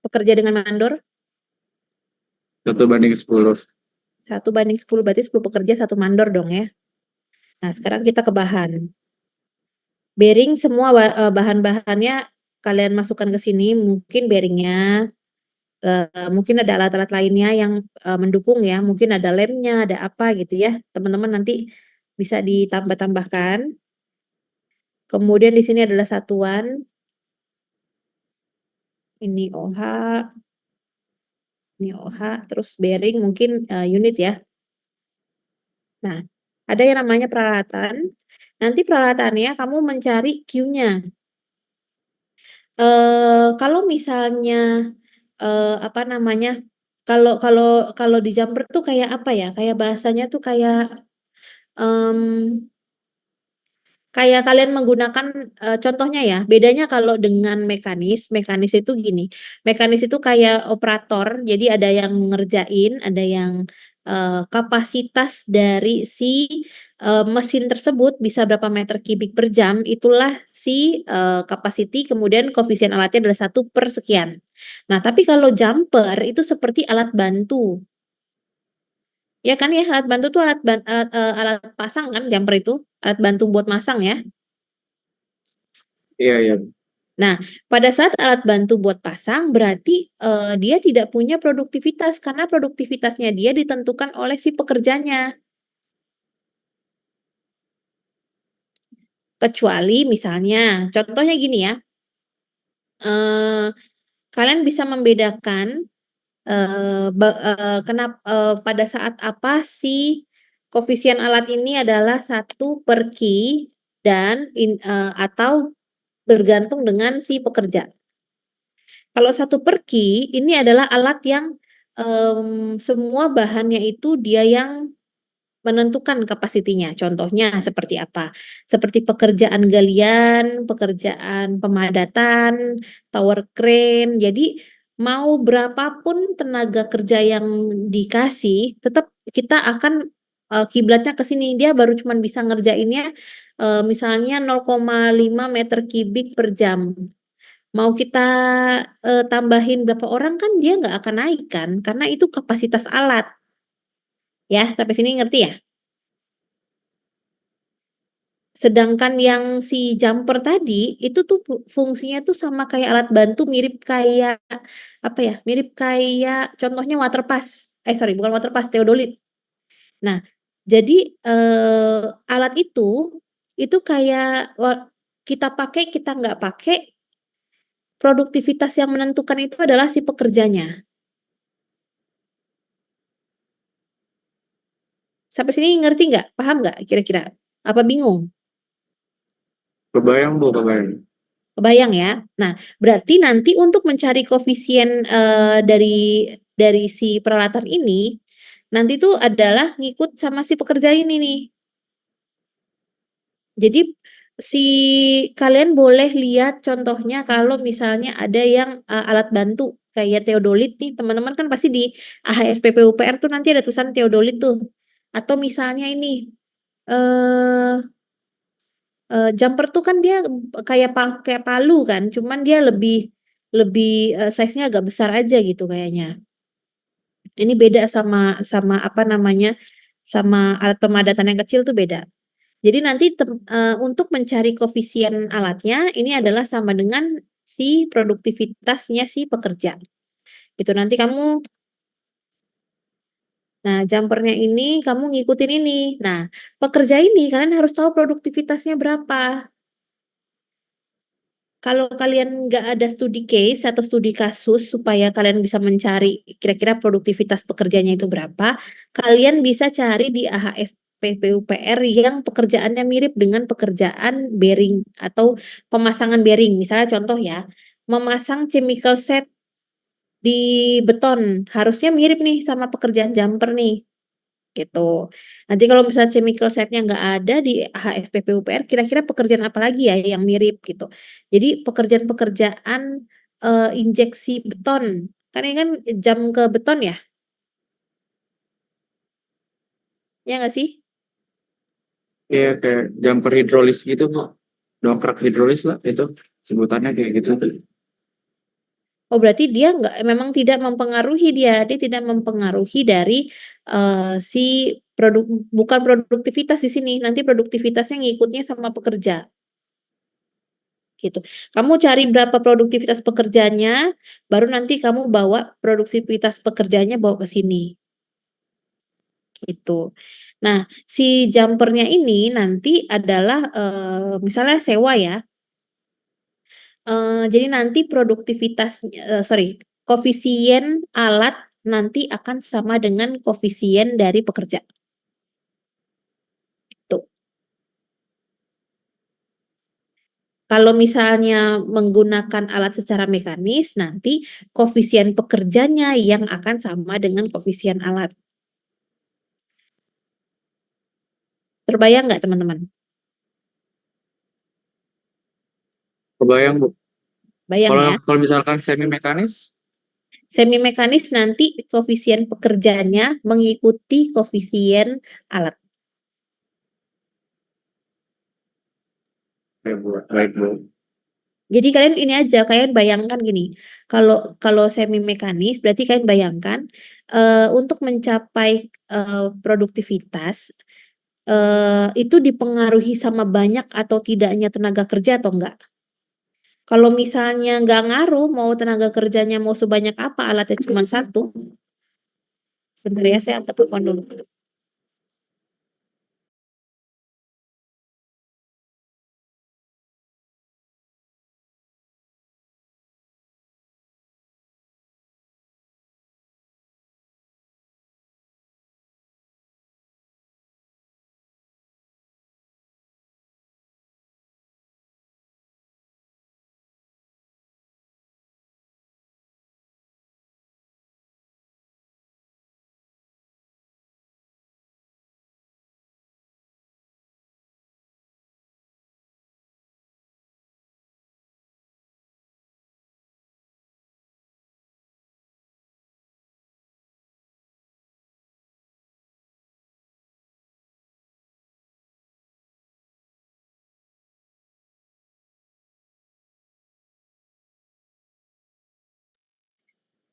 Pekerja dengan mandor 1/10. 1/10 berarti 10 pekerja 1 mandor dong ya. Nah, sekarang kita ke bahan. Bearing semua bahan-bahannya kalian masukkan ke sini, mungkin bearingnya, mungkin ada alat-alat lainnya yang mendukung ya, mungkin ada lemnya, ada apa gitu ya. Teman-teman nanti bisa ditambah-tambahkan. Kemudian di sini adalah satuan. Ini OH, ini OH, terus bearing mungkin unit ya. Nah, ada yang namanya peralatan. Nanti peralatannya kamu mencari Q-nya. Kalau misalnya apa namanya? Kalau kalau kalau di jumper tuh kayak apa ya? Kayak bahasanya tuh em, kayak kalian menggunakan contohnya ya. Bedanya kalau dengan mekanis, mekanis itu gini. Mekanis itu kayak operator. Jadi ada yang ngerjain, ada yang kapasitas dari si mesin tersebut bisa berapa meter kubik per jam, itulah si capacity, kemudian koefisien alatnya adalah 1/sekian. Nah, tapi kalau jumper itu seperti alat bantu. Ya kan ya, alat bantu tuh alat pasang kan, jumper itu, alat bantu buat masang ya. Iya, iya. Nah, pada saat alat bantu buat pasang berarti dia tidak punya produktivitas karena produktivitasnya dia ditentukan oleh si pekerjanya. Kecuali misalnya, contohnya gini ya, eh, kalian bisa membedakan kenapa pada saat apa si koefisien alat ini adalah 1/Q dan atau bergantung dengan si pekerja. Kalau 1/Q ini adalah alat yang semua bahannya itu dia yang menentukan kapasitinya. Contohnya seperti apa? Seperti pekerjaan galian, pekerjaan pemadatan, tower crane. Jadi mau berapapun tenaga kerja yang dikasih, tetap kita akan kiblatnya ke sini. Dia baru cuma bisa ngerjainnya misalnya 0,5 meter kubik per jam. Mau kita tambahin berapa orang kan dia nggak akan naik kan, karena itu kapasitas alat. Ya, sampai sini ngerti ya? Sedangkan yang si jumper tadi itu tuh fungsinya tuh sama kayak alat bantu, mirip kayak apa ya? Mirip kayak contohnya water pass. Sorry, bukan water pass, teodolit. Nah, jadi alat itu kayak kita pakai kita nggak pakai, produktivitas yang menentukan itu adalah si pekerjanya. Sampai sini ngerti nggak? Paham nggak kira-kira? Apa bingung? Kebayang Bu, kebayang. Kebayang ya. Nah, berarti nanti untuk mencari koefisien dari si peralatan ini, nanti tuh adalah ngikut sama si pekerja ini nih. Jadi si kalian boleh lihat contohnya kalau misalnya ada yang alat bantu kayak teodolit nih, teman-teman kan pasti di AHSP PUPR tuh nanti ada tulisan teodolit tuh. Atau misalnya ini eh jumper tuh kan dia kayak pakai palu kan, cuman dia lebih lebih size-nya agak besar aja gitu kayaknya. Ini beda sama sama apa namanya sama alat pemadatan yang kecil tuh beda. Jadi nanti untuk mencari koefisien alatnya ini adalah sama dengan si produktivitasnya si pekerja. Itu nanti kamu Nah, jumpernya ini kamu ngikutin ini. Nah, pekerja ini kalian harus tahu produktivitasnya berapa. Kalau kalian nggak ada studi case atau studi kasus supaya kalian bisa mencari kira-kira produktivitas pekerjanya itu berapa, kalian bisa cari di AHSP PUPR yang pekerjaannya mirip dengan pekerjaan bearing atau pemasangan bearing. Misalnya contoh ya, memasang chemical set di beton harusnya mirip nih sama pekerjaan jumper nih gitu. Nanti kalau misalnya chemical setnya nggak ada di HSP PUPR, kira-kira pekerjaan apa lagi ya yang mirip gitu. Jadi pekerjaan-pekerjaan injeksi beton, kan ini kan jam ke beton ya nggak sih? Iya kayak jumper hidrolis gitu Bu. Dongkrak hidrolis lah itu sebutannya kayak gitu. Oh berarti dia nggak memang tidak mempengaruhi dia tidak mempengaruhi dari si bukan produktivitas di sini, nanti produktivitasnya ngikutnya sama pekerja. Gitu. Kamu cari berapa produktivitas pekerjanya, baru nanti kamu bawa produktivitas pekerjanya bawa ke sini. Gitu. Nah, si jumpernya ini nanti adalah misalnya sewa ya. Jadi nanti koefisien alat nanti akan sama dengan koefisien dari pekerja. Tuh. Kalau misalnya menggunakan alat secara mekanis, nanti koefisien pekerjanya yang akan sama dengan koefisien alat. Terbayang nggak teman-teman? Kebayang Bu. Bayang Kalau ya. kalau misalkan semi mekanis, Semi mekanis nanti koefisien pekerjanya mengikuti koefisien alat. baik Bu. Jadi kalian ini aja, kalian bayangkan gini. Kalau kalau semi mekanis berarti kalian bayangkan untuk mencapai produktivitas itu dipengaruhi sama banyak atau tidaknya tenaga kerja atau enggak? Kalau misalnya nggak ngaruh mau tenaga kerjanya mau sebanyak apa alatnya cuma satu. Sebentar ya saya angkat telepon dulu.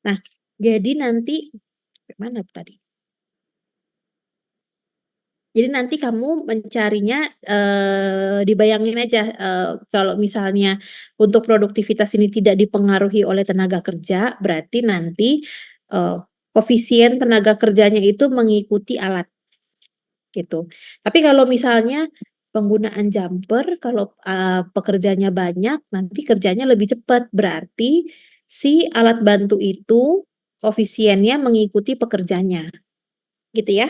Nah, jadi nanti mana tadi? Jadi nanti kamu mencarinya dibayangin aja kalau misalnya untuk produktivitas ini tidak dipengaruhi oleh tenaga kerja, berarti nanti koefisien tenaga kerjanya itu mengikuti alat gitu. Tapi kalau misalnya penggunaan jumper, kalau pekerjanya banyak, nanti kerjanya lebih cepat. Berarti si alat bantu itu koefisiennya mengikuti pekerjanya, gitu ya.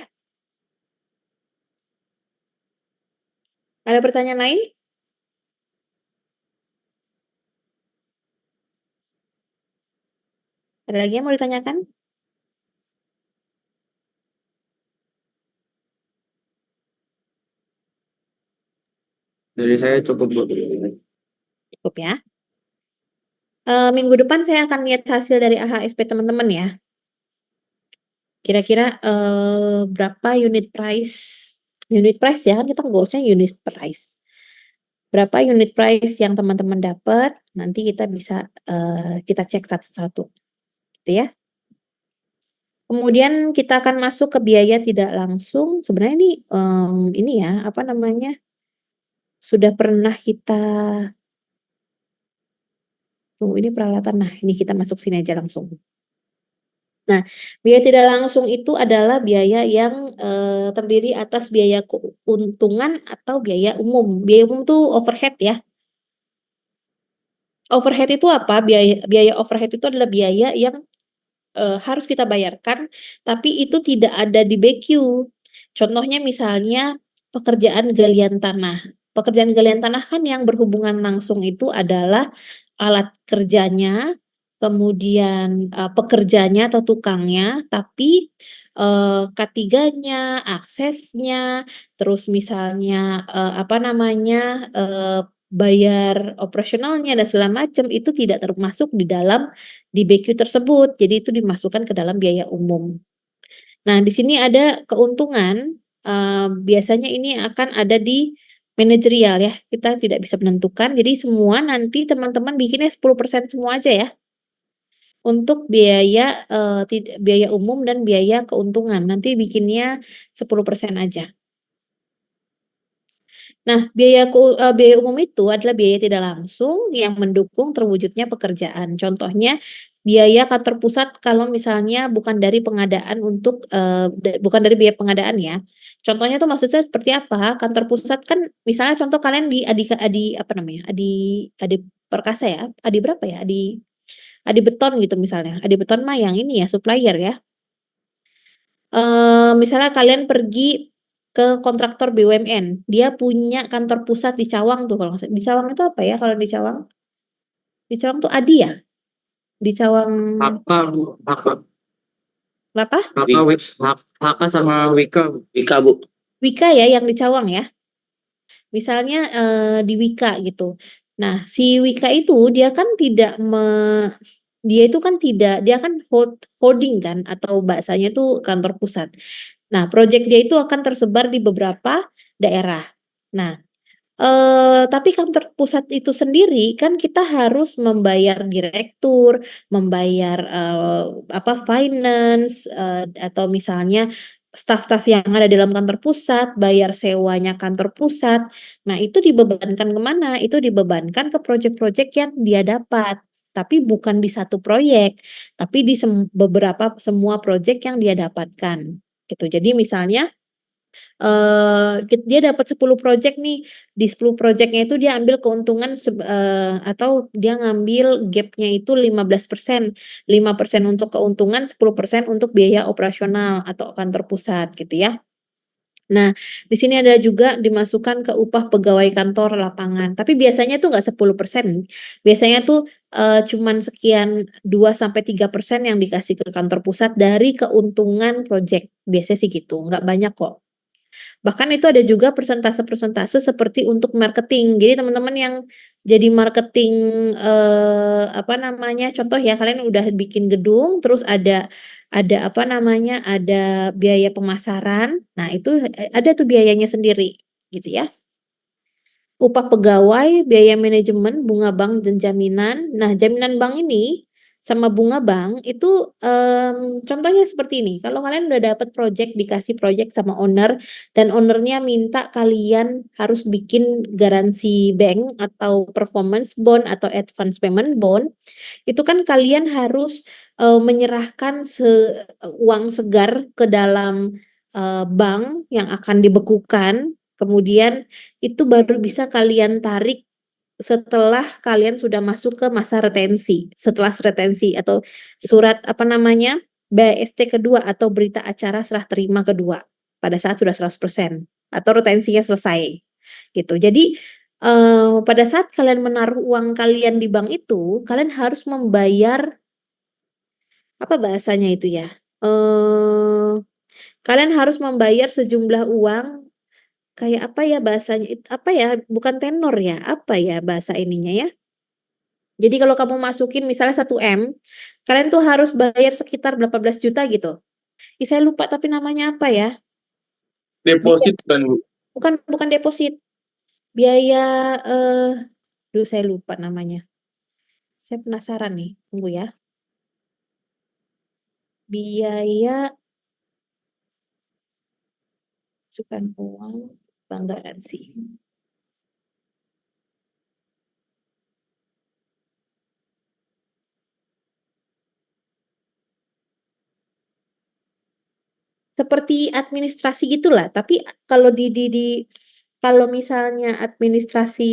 Ada pertanyaan lain? Ada lagi yang mau ditanyakan? Dari saya cukup Bu. Cukup ya. Minggu depan saya akan lihat hasil dari AHSP teman-teman ya. Kira-kira berapa unit price? Unit price ya kan kita goalsnya unit price. Berapa unit price yang teman-teman dapat? Nanti kita bisa kita cek satu-satu, gitu ya. Kemudian kita akan masuk ke biaya tidak langsung. Sebenarnya ini ya, apa namanya, sudah pernah kita tunggu ini peralatan. Nah, ini kita masuk sini aja langsung. Nah, biaya tidak langsung itu adalah biaya yang terdiri atas biaya keuntungan atau biaya umum. Biaya umum tuh overhead ya. Overhead itu apa? Biaya overhead itu adalah biaya yang harus kita bayarkan, tapi itu tidak ada di BQ. Contohnya misalnya pekerjaan galian tanah. Pekerjaan galian tanah kan yang berhubungan langsung itu adalah alat kerjanya, kemudian pekerjanya atau tukangnya, tapi K3-nya, aksesnya, terus misalnya apa namanya bayar operasionalnya dan segala macam itu tidak termasuk di BQ tersebut. Jadi itu dimasukkan ke dalam biaya umum. Nah, di sini ada keuntungan, biasanya ini akan ada di manajerial ya. Kita tidak bisa menentukan. Jadi semua nanti teman-teman bikinnya 10% semua aja ya. Untuk biaya umum dan biaya keuntungan. Nanti bikinnya 10% aja. Nah, biaya umum itu adalah biaya tidak langsung yang mendukung terwujudnya pekerjaan. Contohnya biaya kantor pusat kalau misalnya bukan dari pengadaan bukan dari biaya pengadaan ya. Contohnya tuh maksudnya seperti apa? Kantor pusat kan misalnya contoh kalian di Adi apa namanya? Adi Perkasa ya. Adi berapa ya? Adi Beton gitu misalnya. Adi Beton mah yang ini ya supplier ya. Misalnya kalian pergi ke kontraktor BUMN, dia punya kantor pusat di Cawang tuh kalau nggak salah. Di Cawang itu apa ya kalau di Cawang? Di Cawang tuh Adi ya? Di Cawang Haka, Haka, apa? Haka sama Wika. Wika, Bu. Wika ya yang di Cawang ya. Misalnya di Wika gitu. Nah, si Wika itu dia itu kan tidak dia kan holding kan atau bahasanya itu kantor pusat. Nah, proyek dia itu akan tersebar di beberapa daerah. Nah, tapi kantor pusat itu sendiri kan kita harus membayar direktur, membayar finance atau misalnya staf-staf yang ada dalam kantor pusat, bayar sewanya kantor pusat. Nah, itu dibebankan kemana? Itu dibebankan ke proyek-proyek yang dia dapat. Tapi bukan di satu proyek, tapi di semua proyek yang dia dapatkan. Gitu. Jadi misalnya dia dapat 10 project nih, di 10 projectnya itu dia ambil keuntungan atau dia ngambil gapnya itu 15%, 5% untuk keuntungan, 10% untuk biaya operasional atau kantor pusat gitu ya. Nah, di sini ada juga dimasukkan ke upah pegawai kantor lapangan. Tapi biasanya tuh nggak 10%. Biasanya tuh cuman sekian 2-3% yang dikasih ke kantor pusat dari keuntungan project. Biasanya sih gitu, nggak banyak kok. Bahkan itu ada juga persentase-persentase seperti untuk marketing. Jadi teman-teman yang jadi marketing apa namanya? Contoh ya kalian udah bikin gedung terus ada apa namanya? Ada biaya pemasaran. Nah, itu ada tuh biayanya sendiri gitu ya. Upah pegawai, biaya manajemen, bunga bank dan jaminan. Nah, jaminan bank ini sama bunga bank itu contohnya seperti ini. Kalau kalian udah dapat project, dikasih project sama owner dan ownernya minta kalian harus bikin garansi bank atau performance bond atau advance payment bond, itu kan kalian harus menyerahkan uang segar ke dalam bank yang akan dibekukan. Kemudian itu baru bisa kalian tarik setelah kalian sudah masuk ke masa retensi. Setelah retensi atau surat apa namanya? BST kedua atau berita acara serah terima kedua pada saat sudah 100% atau retensinya selesai. Gitu. Jadi pada saat kalian menaruh uang kalian di bank itu, kalian harus membayar apa bahasanya itu ya? Kalian harus membayar sejumlah uang kayak apa ya bahasanya? Apa ya? Bukan tenor ya? Apa ya bahasa ininya ya? Jadi kalau kamu masukin misalnya 1 M, kalian tuh harus bayar sekitar 18 juta gitu. Saya lupa tapi namanya apa ya? Deposit kan, Bu. Bukan bukan deposit. Biaya saya lupa namanya. Saya penasaran nih. Tunggu ya. biaya masukan uang bank garansi. Seperti administrasi gitulah, tapi kalau kalau misalnya administrasi,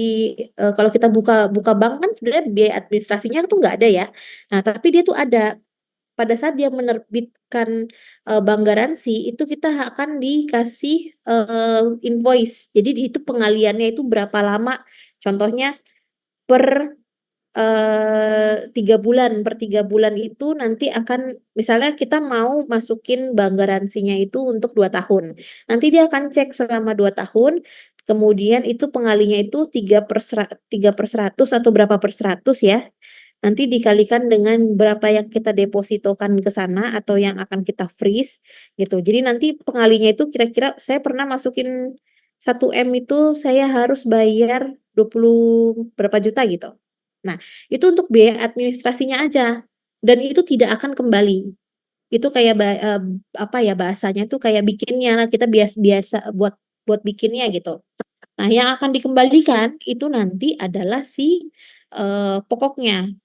kalau kita buka bank kan sebenarnya biaya administrasinya tuh nggak ada ya. Nah, tapi dia tuh ada. Pada saat dia menerbitkan, bank garansi, itu kita akan dikasih, invoice. Jadi itu pengaliannya itu berapa lama, contohnya per 3 bulan, per 3 bulan itu nanti akan misalnya kita mau masukin bank garansinya itu untuk 2 tahun. Nanti dia akan cek selama 2 tahun, kemudian itu pengalinya itu 3/100 atau berapa per 100 ya. Nanti dikalikan dengan berapa yang kita depositokan ke sana atau yang akan kita freeze gitu. Jadi nanti pengalinya itu kira-kira saya pernah masukin 1 M itu saya harus bayar 20 berapa juta gitu. Nah, itu untuk biaya administrasinya aja, dan itu tidak akan kembali. Itu kayak apa ya, bahasanya tuh kayak bikinnya lah, kita biasa buat bikinnya gitu. Nah, yang akan dikembalikan itu nanti adalah si, pokoknya.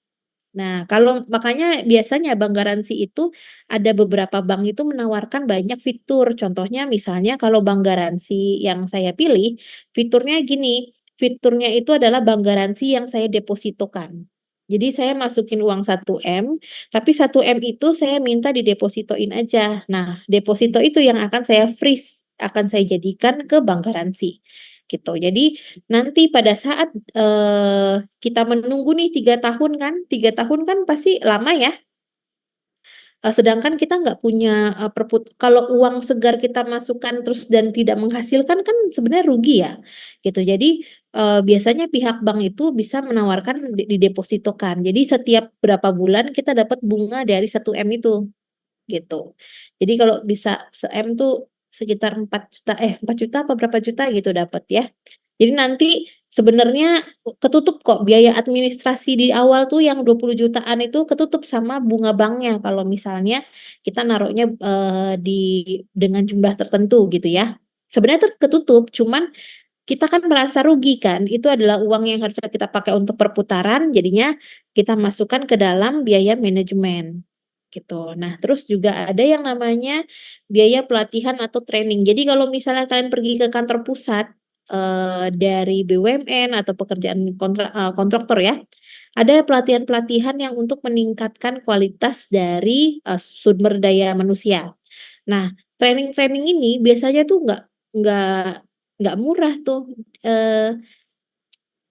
Nah, kalau makanya biasanya bank garansi itu ada beberapa bank itu menawarkan banyak fitur. Contohnya misalnya kalau bank garansi yang saya pilih, fiturnya gini, fiturnya itu adalah bank garansi yang saya depositokan. Jadi saya masukin uang 1 M, tapi 1 M itu saya minta didepositoin aja. Nah, deposito itu yang akan saya freeze, akan saya jadikan ke bank garansi. Gitu. Jadi nanti pada saat, kita menunggu nih 3 tahun kan, 3 tahun kan pasti lama ya, sedangkan kita nggak punya, kalau uang segar kita masukkan terus dan tidak menghasilkan kan sebenarnya rugi ya, gitu. Jadi, biasanya pihak bank itu bisa menawarkan didepositokan. Jadi setiap berapa bulan kita dapat bunga dari 1 M itu, gitu. Jadi kalau bisa se-M tuh sekitar 4 juta, 4 juta apa berapa juta gitu dapat ya. Jadi nanti sebenarnya ketutup kok biaya administrasi di awal tuh yang 20 jutaan itu ketutup sama bunga banknya kalau misalnya kita naruhnya, dengan jumlah tertentu gitu ya. Sebenarnya ketutup, cuman kita kan merasa rugi kan, itu adalah uang yang harusnya kita pakai untuk perputaran, jadinya kita masukkan ke dalam biaya manajemen, gitu. Nah, terus juga ada yang namanya biaya pelatihan atau training. Jadi kalau misalnya kalian pergi ke kantor pusat, dari BUMN atau pekerjaan kontraktor ya, ada pelatihan-pelatihan yang untuk meningkatkan kualitas dari, sumber daya manusia. Nah, training-training ini biasanya tuh nggak nggak murah tuh,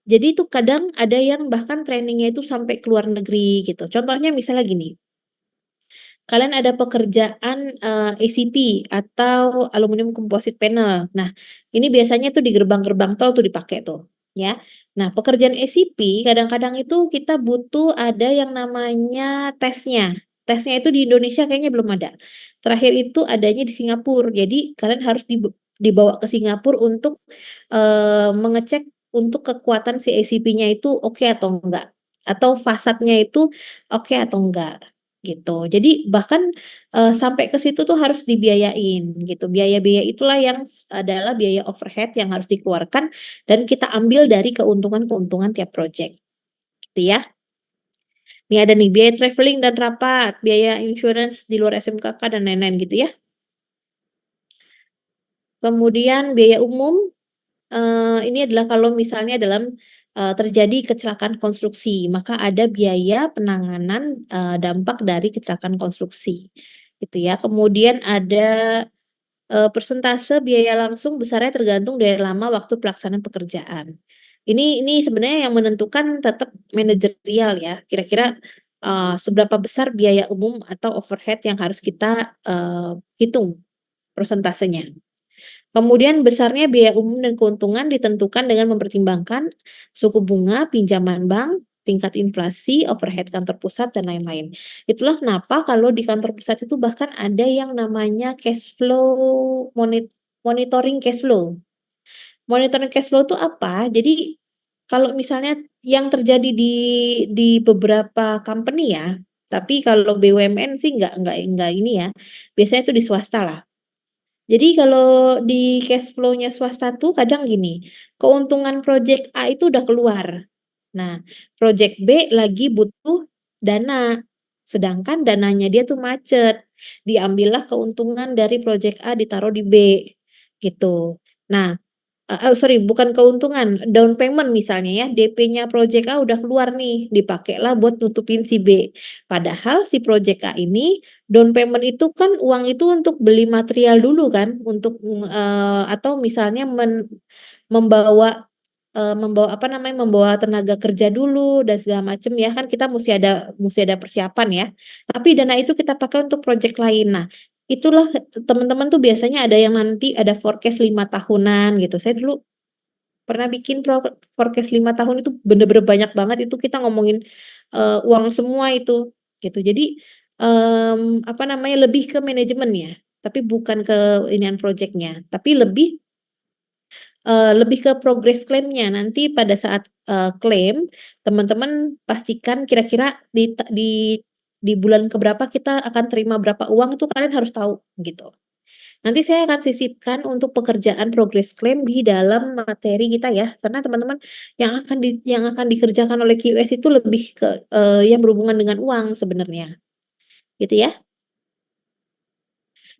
jadi tuh kadang ada yang bahkan trainingnya itu sampai ke luar negeri gitu. Contohnya misalnya gini, kalian ada pekerjaan, ACP atau aluminium composite panel. Nah, ini biasanya tuh di gerbang-gerbang tol tuh dipakai tuh, ya. Nah, pekerjaan ACP kadang-kadang itu kita butuh ada yang namanya tesnya. Tesnya itu di Indonesia kayaknya belum ada. Terakhir itu adanya di Singapura. Jadi kalian harus dibawa ke Singapura untuk, mengecek untuk kekuatan si ACP-nya itu oke atau enggak, atau fasadnya itu oke atau enggak. Gitu. Jadi bahkan, sampai ke situ tuh harus dibiayain gitu. Biaya-biaya itulah yang adalah biaya overhead yang harus dikeluarkan dan kita ambil dari keuntungan-keuntungan tiap project, gitu ya. Nih ada nih biaya traveling dan rapat, biaya insurance di luar SMKK dan lain-lain gitu ya. Kemudian biaya umum, ini adalah kalau misalnya dalam, terjadi kecelakaan konstruksi, maka ada biaya penanganan, dampak dari kecelakaan konstruksi, gitu ya. Kemudian ada, persentase biaya langsung besarnya tergantung dari lama waktu pelaksanaan pekerjaan. Ini sebenarnya yang menentukan tetap manajerial ya, kira-kira, seberapa besar biaya umum atau overhead yang harus kita, hitung persentasenya. Kemudian besarnya biaya umum dan keuntungan ditentukan dengan mempertimbangkan suku bunga pinjaman bank, tingkat inflasi, overhead kantor pusat, dan lain-lain. Itulah kenapa kalau di kantor pusat itu bahkan ada yang namanya cash flow monitoring cash flow. Monitoring cash flow itu apa? Jadi kalau misalnya yang terjadi di beberapa company ya, Tapi kalau BUMN sih nggak ini ya. Biasanya itu di swasta lah. Jadi kalau di cash flow-nya swasta tuh kadang gini, keuntungan project A itu udah keluar. Nah, project B lagi butuh dana. Sedangkan dananya dia tuh macet. Diambillah keuntungan dari project A ditaruh di B gitu. Nah, sorry, bukan keuntungan, down payment misalnya ya, DP-nya Project A udah keluar nih, dipakailah buat nutupin si B. Padahal si Project A ini down payment itu kan uang itu untuk beli material dulu kan, untuk atau misalnya membawa membawa apa namanya, membawa tenaga kerja dulu dan segala macam ya kan kita mesti ada persiapan ya. Tapi dana itu kita pakai untuk project lain. Nah, itulah teman-teman tuh biasanya ada yang nanti ada forecast 5 tahunan gitu. Saya dulu pernah bikin forecast 5 tahun itu bener-bener banyak banget itu kita ngomongin uang semua itu gitu. Jadi apa namanya lebih ke manajemen ya, tapi bukan ke inian projectnya, tapi lebih ke progress claim-nya. Nanti pada saat klaim teman-teman pastikan kira-kira di bulan keberapa kita akan terima berapa uang itu kalian harus tahu gitu. Nanti saya akan sisipkan untuk pekerjaan progress claim di dalam materi kita ya, karena teman-teman yang akan dikerjakan oleh QS itu lebih ke yang berhubungan dengan uang sebenarnya, gitu ya.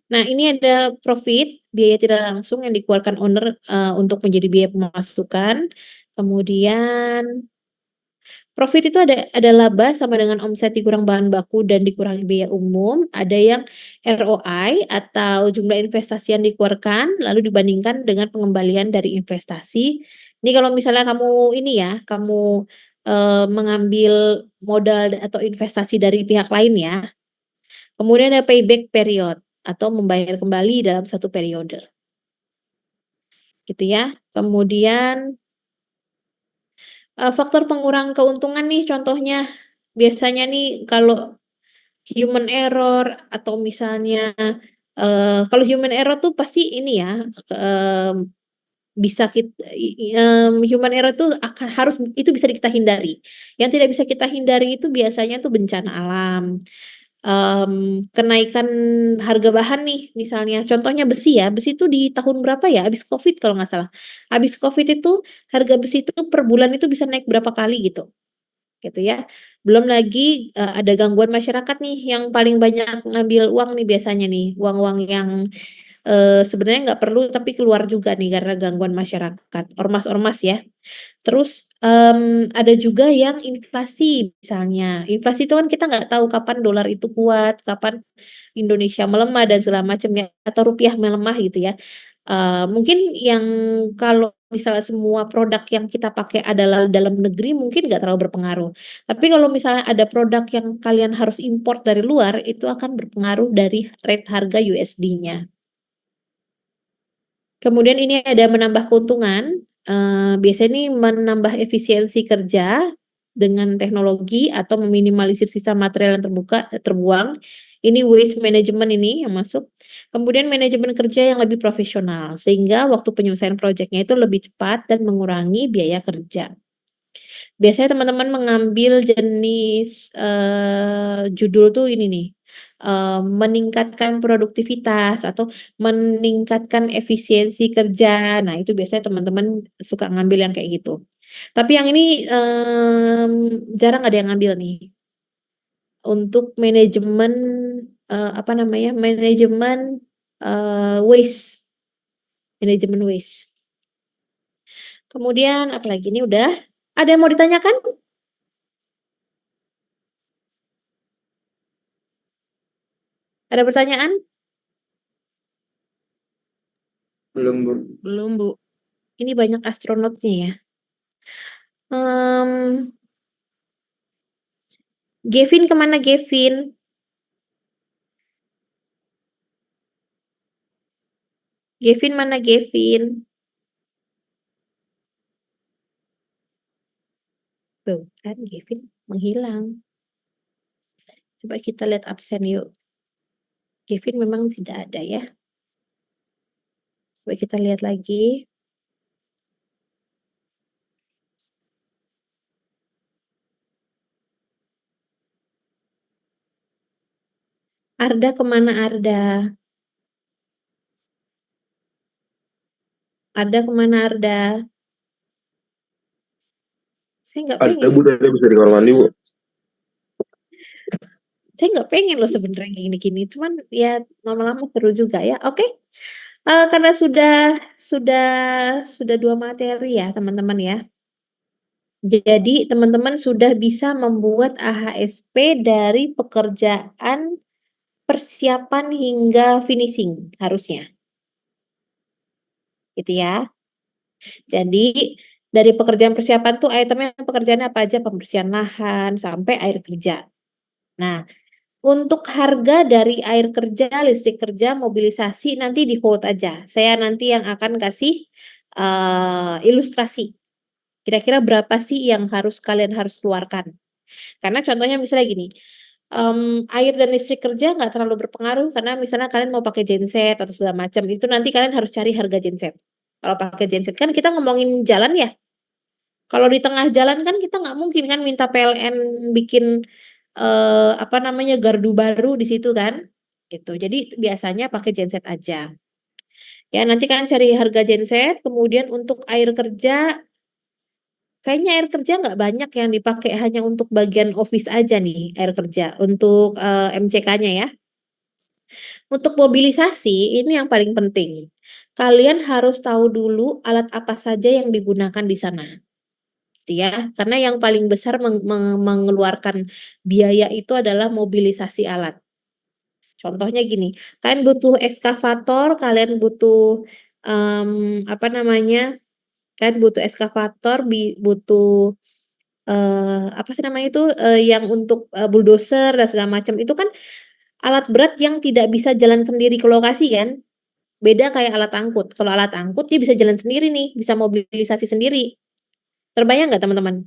Nah, ini ada profit, biaya tidak langsung yang dikeluarkan owner untuk menjadi biaya pemasukan. Kemudian profit itu ada laba sama dengan omset dikurang bahan baku dan dikurangi biaya umum. Ada yang ROI atau jumlah investasi yang dikeluarkan lalu dibandingkan dengan pengembalian dari investasi. Ini kalau misalnya kamu ini ya, kamu mengambil modal atau investasi dari pihak lain ya. Kemudian ada payback period atau membayar kembali dalam satu periode. Gitu ya. Kemudian faktor pengurang keuntungan nih contohnya. Biasanya nih kalau human error atau misalnya kalau human error tuh pasti ini ya bisa human error tuh harus itu bisa kita hindari. Yang tidak bisa kita hindari itu biasanya tuh bencana alam, kenaikan harga bahan nih misalnya contohnya besi ya, besi itu di tahun berapa ya habis Covid kalau nggak salah. Habis Covid itu harga besi itu per bulan itu bisa naik berapa kali gitu ya. Belum lagi ada gangguan masyarakat nih yang paling banyak ngambil uang nih biasanya nih, uang-uang yang sebenarnya nggak perlu tapi keluar juga nih karena gangguan masyarakat, ormas-ormas ya. Terus ada juga yang inflasi misalnya. Inflasi itu kan kita nggak tahu kapan dolar itu kuat, kapan Indonesia melemah dan segala macam ya, atau rupiah melemah gitu ya. Mungkin yang kalau misalnya semua produk yang kita pakai adalah dalam negeri mungkin nggak terlalu berpengaruh. Tapi kalau misalnya ada produk yang kalian harus import dari luar, itu akan berpengaruh dari rate harga USD-nya. Kemudian ini ada menambah keuntungan, biasanya ini menambah efisiensi kerja dengan teknologi atau meminimalisir sisa material yang terbuang. Ini waste management ini yang masuk. Kemudian manajemen kerja yang lebih profesional sehingga waktu penyelesaian proyeknya itu lebih cepat dan mengurangi biaya kerja. Biasanya teman-teman mengambil jenis judul tuh ini nih, meningkatkan produktivitas atau meningkatkan efisiensi kerja. Nah, itu biasanya teman-teman suka ngambil yang kayak gitu. Tapi yang ini jarang ada yang ngambil nih. Untuk manajemen apa namanya? Manajemen waste, manajemen waste. Kemudian apalagi ini udah ada yang mau ditanyakan? Ada pertanyaan? Belum, Bu. Belum, Bu. Ini banyak astronotnya ya. Gavin kemana Gavin? Gavin mana Gavin? Tuh kan Gavin menghilang. Coba kita lihat absen yuk. Gavin memang tidak ada ya. Coba kita lihat lagi. Arda kemana Arda? Arda kemana Arda? Saya nggak Ada pengen. Bu, tadi bisa di kamar mandi Bu. Saya nggak pengen loh sebenarnya gini-gini. Cuman ya lama-lama seru juga ya. Oke. Karena sudah 2 materi ya teman-teman ya. Jadi teman-teman sudah bisa membuat AHSP dari pekerjaan persiapan hingga finishing harusnya. Gitu ya. Jadi dari pekerjaan persiapan tuh itemnya pekerjaan apa aja, pembersihan lahan sampai air kerja. Nah, untuk harga dari air kerja, listrik kerja, mobilisasi nanti di hold aja. Saya nanti yang akan kasih ilustrasi. Kira-kira berapa sih yang kalian harus keluarkan? Karena contohnya misalnya gini, air dan listrik kerja nggak terlalu berpengaruh karena misalnya kalian mau pakai genset atau segala macam, itu nanti kalian harus cari harga genset. Kalau pakai genset kan kita ngomongin jalan ya. Kalau di tengah jalan kan kita nggak mungkin kan minta PLN bikin apa namanya gardu baru di situ kan, gitu. Jadi biasanya pakai genset aja. Ya nanti kalian cari harga genset. Kemudian untuk air kerja, kayaknya air kerja nggak banyak yang dipakai, hanya untuk bagian office aja nih air kerja untuk MCK-nya ya. Untuk mobilisasi ini yang paling penting. Kalian harus tahu dulu alat apa saja yang digunakan di sana. Gitu ya, karena yang paling besar mengeluarkan biaya itu adalah mobilisasi alat. Contohnya gini, kalian butuh ekskavator, kalian butuh apa namanya? Kalian butuh ekskavator, butuh apa sih namanya itu yang untuk bulldozer dan segala macam itu kan alat berat yang tidak bisa jalan sendiri ke lokasi kan? Beda kayak alat angkut. Kalau alat angkut dia bisa jalan sendiri nih, bisa mobilisasi sendiri. Terbayang nggak teman-teman?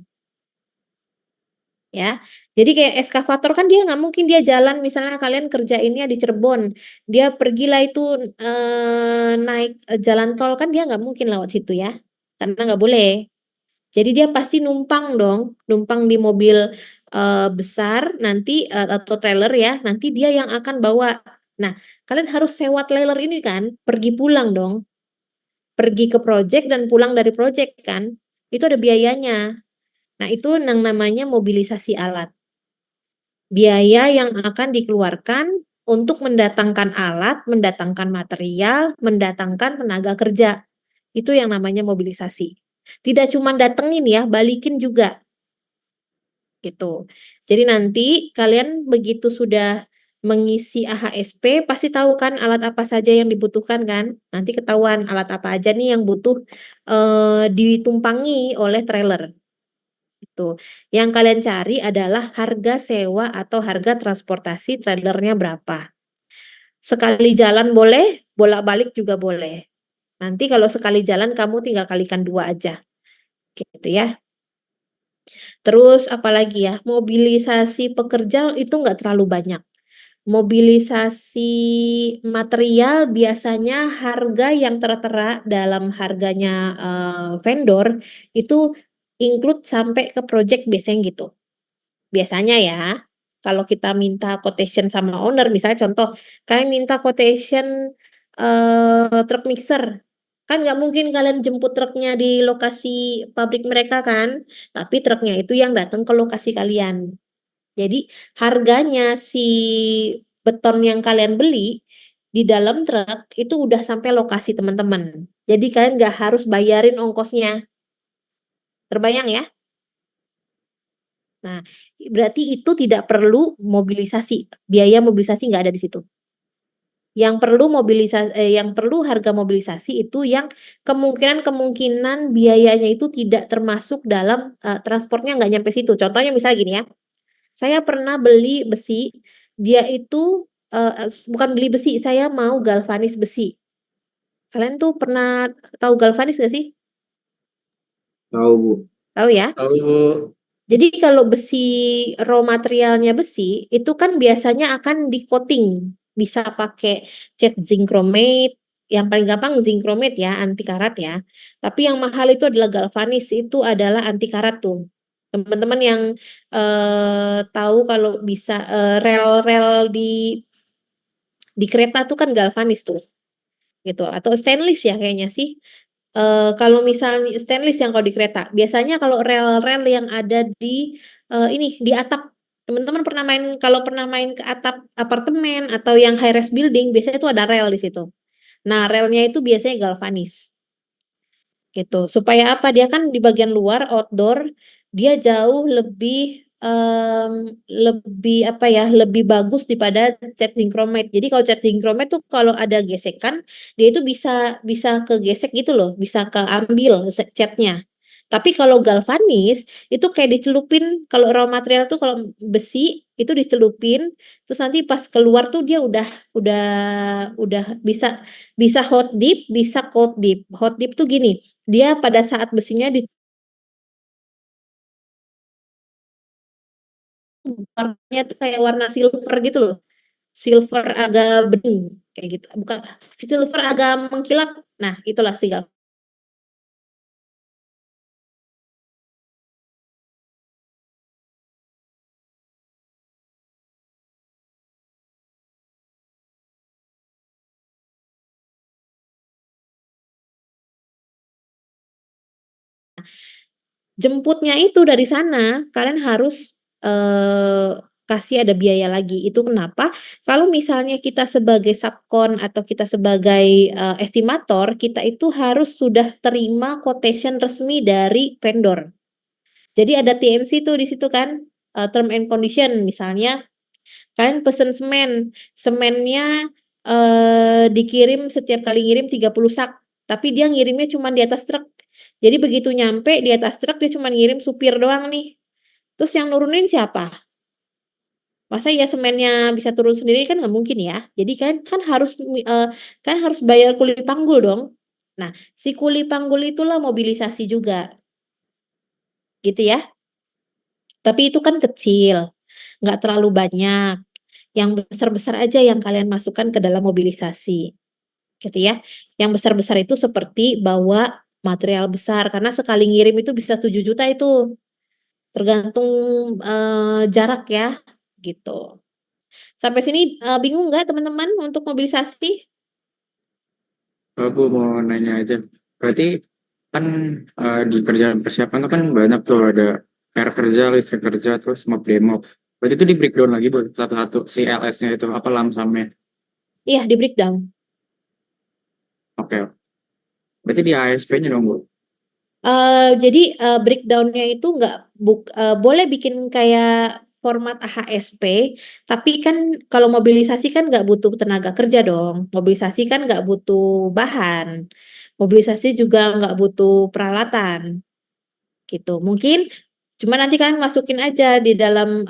Ya, jadi kayak ekskavator kan dia nggak mungkin dia jalan, misalnya kalian kerjainnya di Cirebon, dia pergilah itu naik jalan tol kan dia nggak mungkin lewat situ ya, karena nggak boleh. Jadi dia pasti numpang dong, numpang di mobil besar nanti atau trailer ya, nanti dia yang akan bawa. Nah, kalian harus sewa trailer ini kan, pergi pulang dong, pergi ke project dan pulang dari project kan, itu ada biayanya. Nah, itu yang namanya mobilisasi alat. Biaya yang akan dikeluarkan untuk mendatangkan alat, mendatangkan material, mendatangkan tenaga kerja. Itu yang namanya mobilisasi. Tidak cuma datengin ya, balikin juga. Gitu. Jadi nanti kalian begitu sudah mengisi AHSP, pasti tahu kan alat apa saja yang dibutuhkan kan? Nanti ketahuan alat apa aja nih yang butuh ditumpangi oleh trailer. Itu. Yang kalian cari adalah harga sewa atau harga transportasi trailernya berapa. Sekali jalan boleh, bolak-balik juga boleh. Nanti kalau sekali jalan kamu tinggal kalikan 2 aja. Gitu ya. Terus apalagi ya, mobilisasi pekerja itu nggak terlalu banyak. Mobilisasi material biasanya harga yang tertera dalam harganya vendor itu include sampai ke project biasanya gitu. Biasanya ya, kalau kita minta quotation sama owner, misalnya contoh, kalian minta quotation truk mixer, kan nggak mungkin kalian jemput truknya di lokasi pabrik mereka kan, tapi truknya itu yang datang ke lokasi kalian. Jadi harganya si beton yang kalian beli di dalam truk itu udah sampai lokasi teman-teman. Jadi kalian nggak harus bayarin ongkosnya. Terbayang ya? Nah, berarti itu tidak perlu mobilisasi. Biaya mobilisasi nggak ada di situ. Yang perlu harga mobilisasi itu yang kemungkinan biayanya itu tidak termasuk dalam transportnya nggak nyampe situ. Contohnya misalnya gini ya. Saya pernah beli besi, dia itu bukan beli besi, saya mau galvanis besi. Kalian tuh pernah tahu galvanis nggak sih? Tahu Bu. Tahu ya? Tahu Bu. Jadi kalau besi raw materialnya besi itu kan biasanya akan di coating, bisa pakai cat zinc chromate, yang paling gampang zinc chromate ya, anti karat ya. Tapi yang mahal itu adalah galvanis, itu adalah anti karat tuh. Teman-teman yang tahu kalau bisa rel-rel di Di kereta tuh kan galvanis tuh, gitu. Atau stainless ya kayaknya sih. Kalau misalnya stainless yang kalau di kereta, biasanya kalau rel-rel yang ada di ini di atap, teman-teman kalau pernah main ke atap apartemen atau yang high rise building, biasanya itu ada rel di situ. Nah, relnya itu biasanya galvanis gitu. Supaya apa? Dia kan di bagian luar outdoor, dia jauh lebih apa ya, lebih bagus daripada cat zinkromate. Jadi kalau cat zinkromate tuh kalau ada gesekan, dia itu bisa bisa kegesek gitu loh, bisa keambil catnya. Tapi kalau galvanis itu kayak dicelupin, kalau raw material tuh kalau besi itu dicelupin, terus nanti pas keluar tuh dia udah udah bisa bisa hot dip, bisa cold dip. Hot dip tuh gini, dia pada saat besinya warnanya tuh kayak warna silver gitu loh. Silver agak bening kayak gitu. Bukan silver agak mengkilap. Nah, itulah sih Gal. Jemputnya itu dari sana, kalian harus kasih ada biaya lagi. Itu kenapa? Kalau misalnya kita sebagai subkon atau kita sebagai estimator, kita itu harus sudah terima quotation resmi dari vendor. Jadi ada TNC tuh di situ kan, term and condition. Misalnya kalian pesen semennya dikirim setiap kali ngirim 30 sak, tapi dia ngirimnya cuma di atas truk. Jadi begitu nyampe di atas truk dia cuma ngirim supir doang nih. Terus yang nurunin siapa? Masa ya semennya bisa turun sendiri kan nggak mungkin ya. Jadi kan harus bayar kuli panggul dong. Nah, si kuli panggul itulah mobilisasi juga, gitu ya. Tapi itu kan kecil, nggak terlalu banyak. Yang besar-besar aja yang kalian masukkan ke dalam mobilisasi, gitu ya. Yang besar-besar itu seperti bawa material besar, karena sekali ngirim itu bisa 7 juta itu, tergantung jarak ya, gitu. Sampai sini bingung nggak teman-teman untuk mobilisasi? Aku mau nanya aja. Berarti kan di kerjaan persiapan tuh kan banyak tuh ada air kerja, listrik kerja, terus mob demo. Berarti itu di breakdown lagi bu, satu-satu si LS-nya itu apa lamsamnya? Iya, di breakdown. Oke. Berarti di ASP-nya dong bu. Jadi breakdownnya itu nggak boleh bikin kayak format AHSP, tapi kan kalau mobilisasi kan nggak butuh tenaga kerja dong. Mobilisasi kan nggak butuh bahan. Mobilisasi juga nggak butuh peralatan, gitu. Mungkin cuma nanti kalian masukin aja di dalam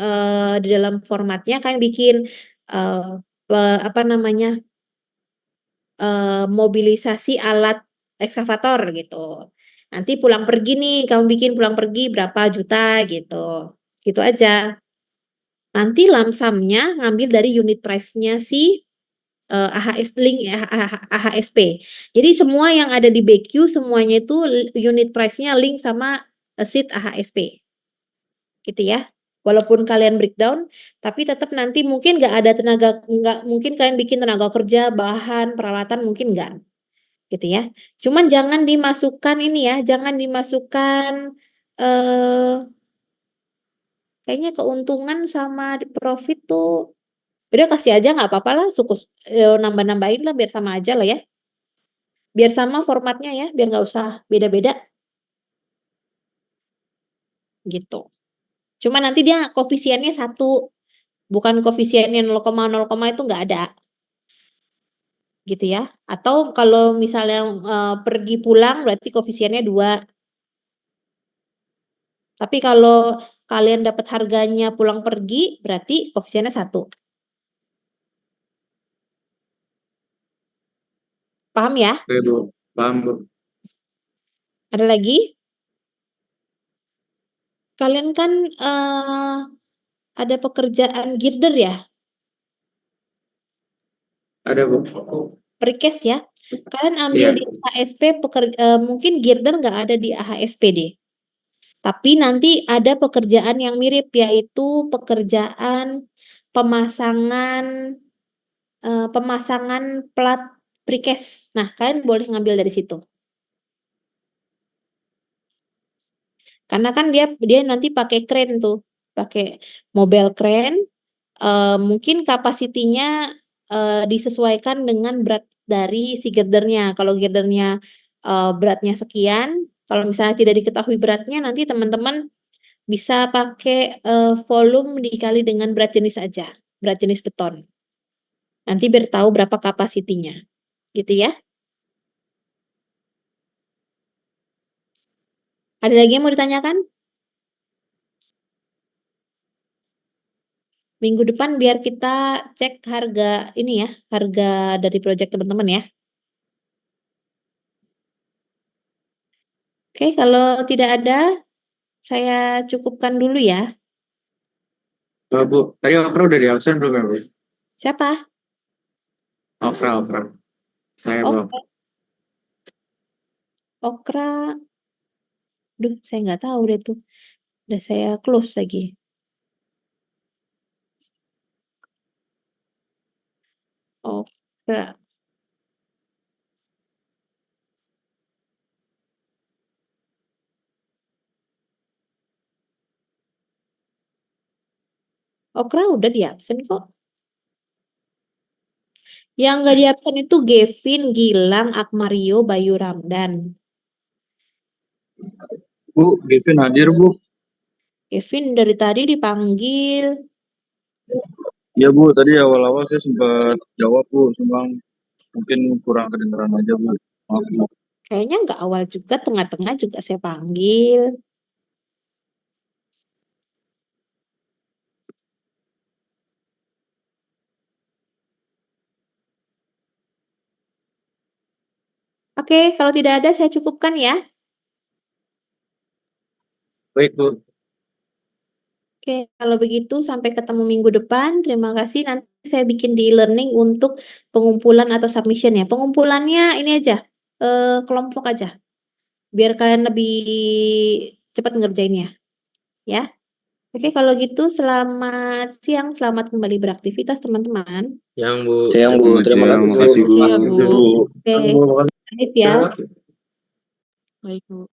formatnya kalian bikin eh, apa namanya mobilisasi alat ekskavator gitu. Nanti pulang pergi nih, kamu bikin pulang pergi berapa juta gitu. Gitu aja. Nanti lamsamnya ngambil dari unit price-nya si AHS link AHSP. Jadi semua yang ada di BQ semuanya itu unit price-nya link sama sheet AHSP. Gitu ya. Walaupun kalian breakdown, tapi tetap nanti mungkin nggak mungkin kalian bikin tenaga kerja, bahan, peralatan mungkin nggak, gitu ya. Cuman jangan dimasukkan ini ya, jangan dimasukkan eh kayaknya keuntungan sama profit tuh. Udah kasih aja nggak apa-apa lah, nambah-nambahin lah biar sama aja lah ya. Biar sama formatnya ya, biar nggak usah beda-beda gitu. Cuma nanti dia koefisiennya 1, bukan koefisiennya 0,0, itu nggak ada gitu ya. Atau kalau misalnya pergi pulang berarti koefisiennya 2. Tapi kalau kalian dapat harganya pulang pergi, berarti koefisiennya 1. Paham ya? Oke bu, paham bu. Ada lagi? Kalian kan ada pekerjaan girder ya? Ada bu. Precast ya? Kalian ambil Iya. di AHSP, mungkin girder nggak ada di AHSP deh. Tapi nanti ada pekerjaan yang mirip, yaitu pekerjaan pemasangan pemasangan plat precast. Nah, kalian boleh ngambil dari situ. Karena kan dia nanti pakai crane tuh, pakai mobile crane. Mungkin kapasitinya disesuaikan dengan berat dari si girdernya. Kalau girdernya beratnya sekian, kalau misalnya tidak diketahui beratnya, nanti teman-teman bisa pakai volume dikali dengan berat jenis aja, berat jenis beton. Nanti biar tahu berapa kapasitinya, gitu ya. Ada lagi yang mau ditanyakan? Minggu depan biar kita cek harga ini ya, harga dari proyek teman-teman ya. Oke, kalau tidak ada, saya cukupkan dulu ya. Bu, tadi Okra udah di absen belum ya, Bu? Siapa? Okra. Saya, Bu. Okra. Okra. Duh, saya nggak tahu deh tuh. Udah saya close lagi. Okra. Okra udah di absen kok. Yang nggak di absen itu Gavin, Gilang, Akmario, Bayu Ramdan. Bu, Gavin hadir, Bu. Gavin dari tadi dipanggil. Ya, Bu, tadi awal-awal saya sempat jawab, Bu. Cuma mungkin kurang kedengeran aja, Bu. Maaf, Bu. Kayaknya nggak awal juga, tengah-tengah juga saya panggil. Oke, kalau tidak ada saya cukupkan ya. Baik, Bu. Oke, kalau begitu sampai ketemu minggu depan. Terima kasih. Nanti saya bikin di e-learning untuk pengumpulan atau submission ya. Pengumpulannya ini aja, kelompok aja. Biar kalian lebih cepat ngerjainnya. Ya. Oke, kalau gitu selamat siang, selamat kembali beraktivitas teman-teman. Yang Bu. Sayang, Bu. Selamat Terima siang, kasih, Bu. makasih, Bu. Makasih ya, Bu. Oke, baik ya. Baik, Bu.